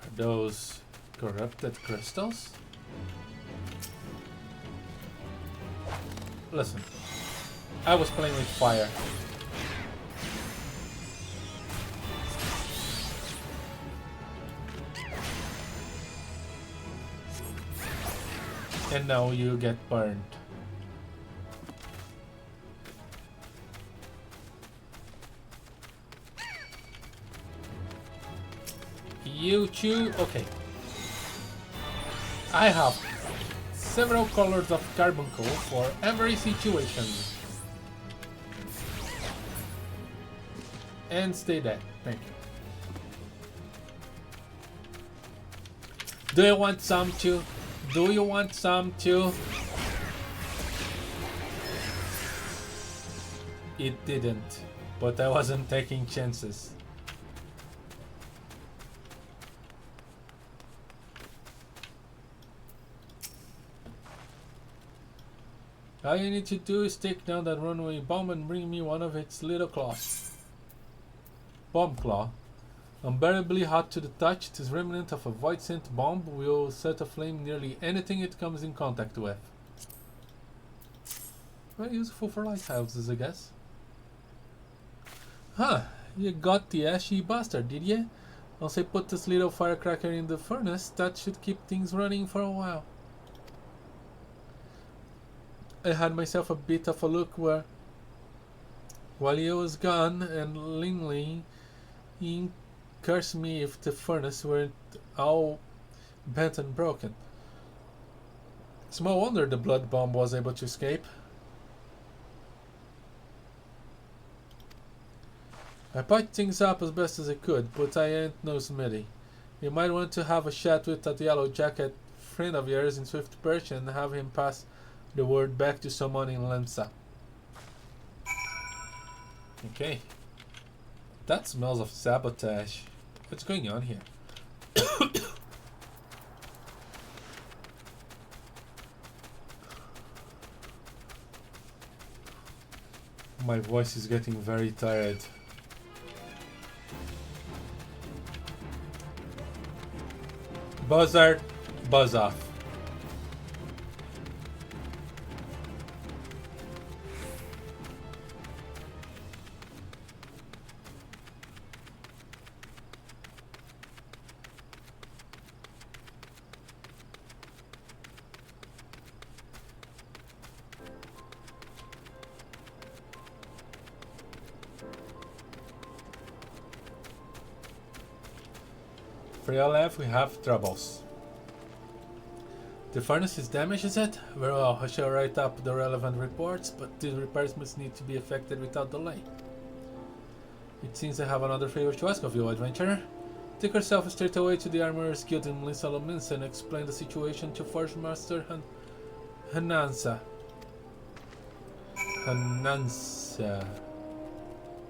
Are those corrupted crystals? Listen, I was playing with fire. And now you get burned. You chew. Okay. I have several colors of carbuncle for every situation. And stay dead. Thank you. Do you want some too? Do you want some too? It didn't, but I wasn't taking chances. All you need to do is take down that runaway bomb and bring me one of its little claws. Bomb claw. Unbearably hot to the touch, this remnant of a void scent bomb will set aflame nearly anything it comes in contact with. Very useful for lighthouses, I guess. Huh, you got the ashy bastard, did ya? Once I put this little firecracker in the furnace, that should keep things running for a while. I had myself a bit of a look while he was gone, and Linley cursed me if the furnace weren't all bent and broken. Small wonder the blood bomb was able to escape. I patched things up as best as I could, but I ain't no smithy. You might want to have a chat with that yellow jacket friend of yours in Swift Perch and have him pass the word back to someone in Lemsa. Okay. That smells of sabotage. What's going on here? My voice is getting very tired. Buzzard, buzz off. For your left, we have troubles. The furnace is damaged, is it? Very well, I shall write up the relevant reports, but the repairs must need to be effected without delay. It seems I have another favor to ask of you, adventurer. Take yourself straight away to the Armorer's Guild in Linsalomins and explain the situation to Forge Master Hanansa. Hanansa.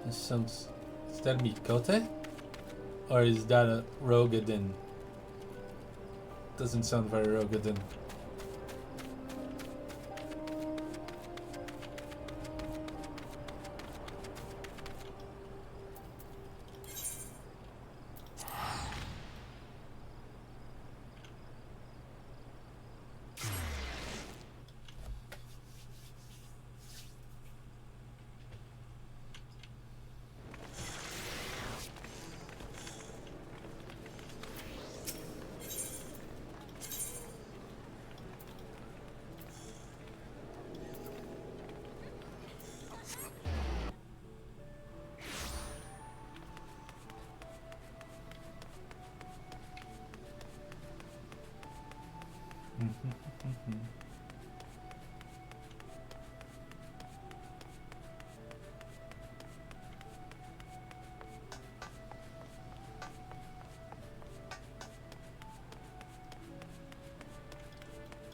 That sounds... Is that Mikote? Or is that a Rogadin? doesn't sound very rugged then.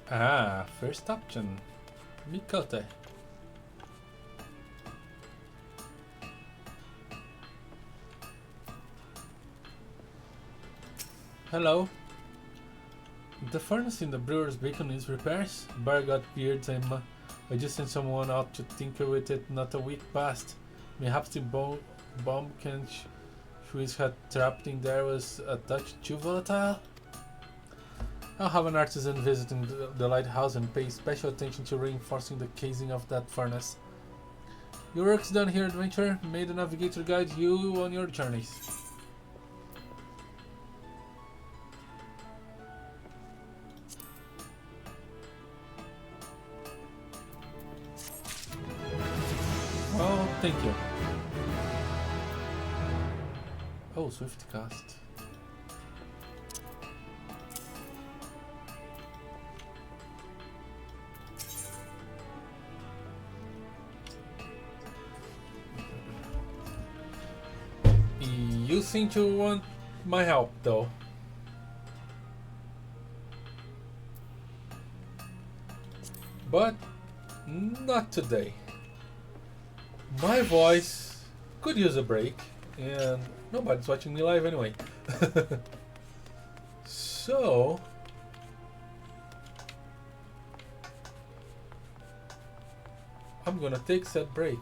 Ah, first option. Mikote. Hello. The furnace in the brewer's beacon needs repairs. Bar got weird. I just sent someone out to tinker with it not a week past. Perhaps the bomb can Shui's had trapped in there was a touch too volatile. I'll have an artisan visiting the lighthouse and pay special attention to reinforcing the casing of that furnace. Your work's done here, adventurer. May the navigator guide you on your journeys. Oh, thank you. Oh, swift cast. You seem to want my help, though. But not today. My voice could use a break, and nobody's watching me live anyway. So I'm gonna take that break.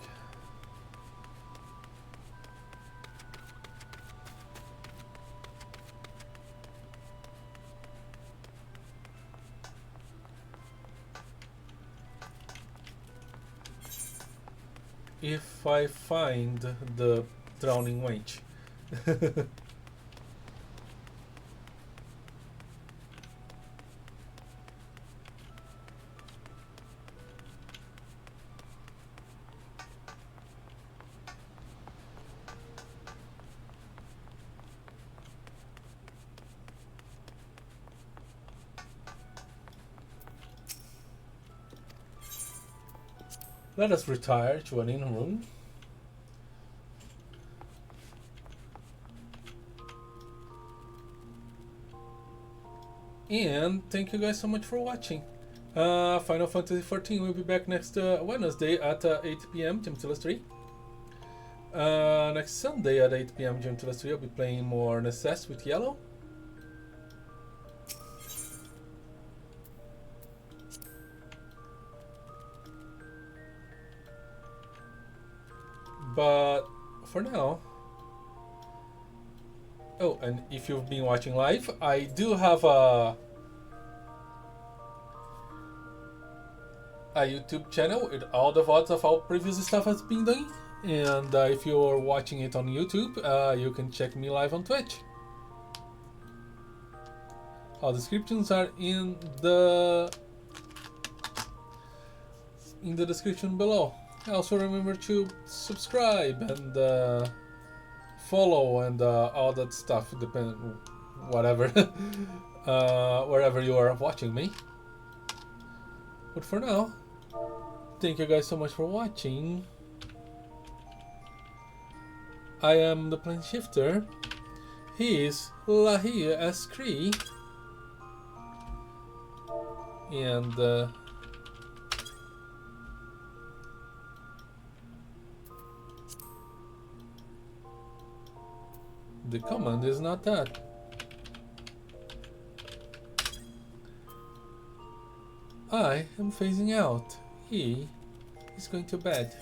If I find the drowning wench. Let us retire to an inner room. And thank you guys so much for watching. Final Fantasy XIV will be back next Wednesday at 8 PM GMT 3. Next Sunday at 8 PM GMT 3 I'll be playing more Necess with Yellow. But for now, oh, and if you've been watching live, I do have a YouTube channel with all the VODs of all previous stuff I've been doing. And if you're watching it on YouTube, you can check me live on Twitch. All descriptions are in the description below. Also remember to subscribe and follow and all that stuff, whatever, wherever you are watching me. But for now, thank you guys so much for watching. I am the Plane Shifter. He is Lahee Eshkree. And the command is not that. I am phasing out. He is going to bed.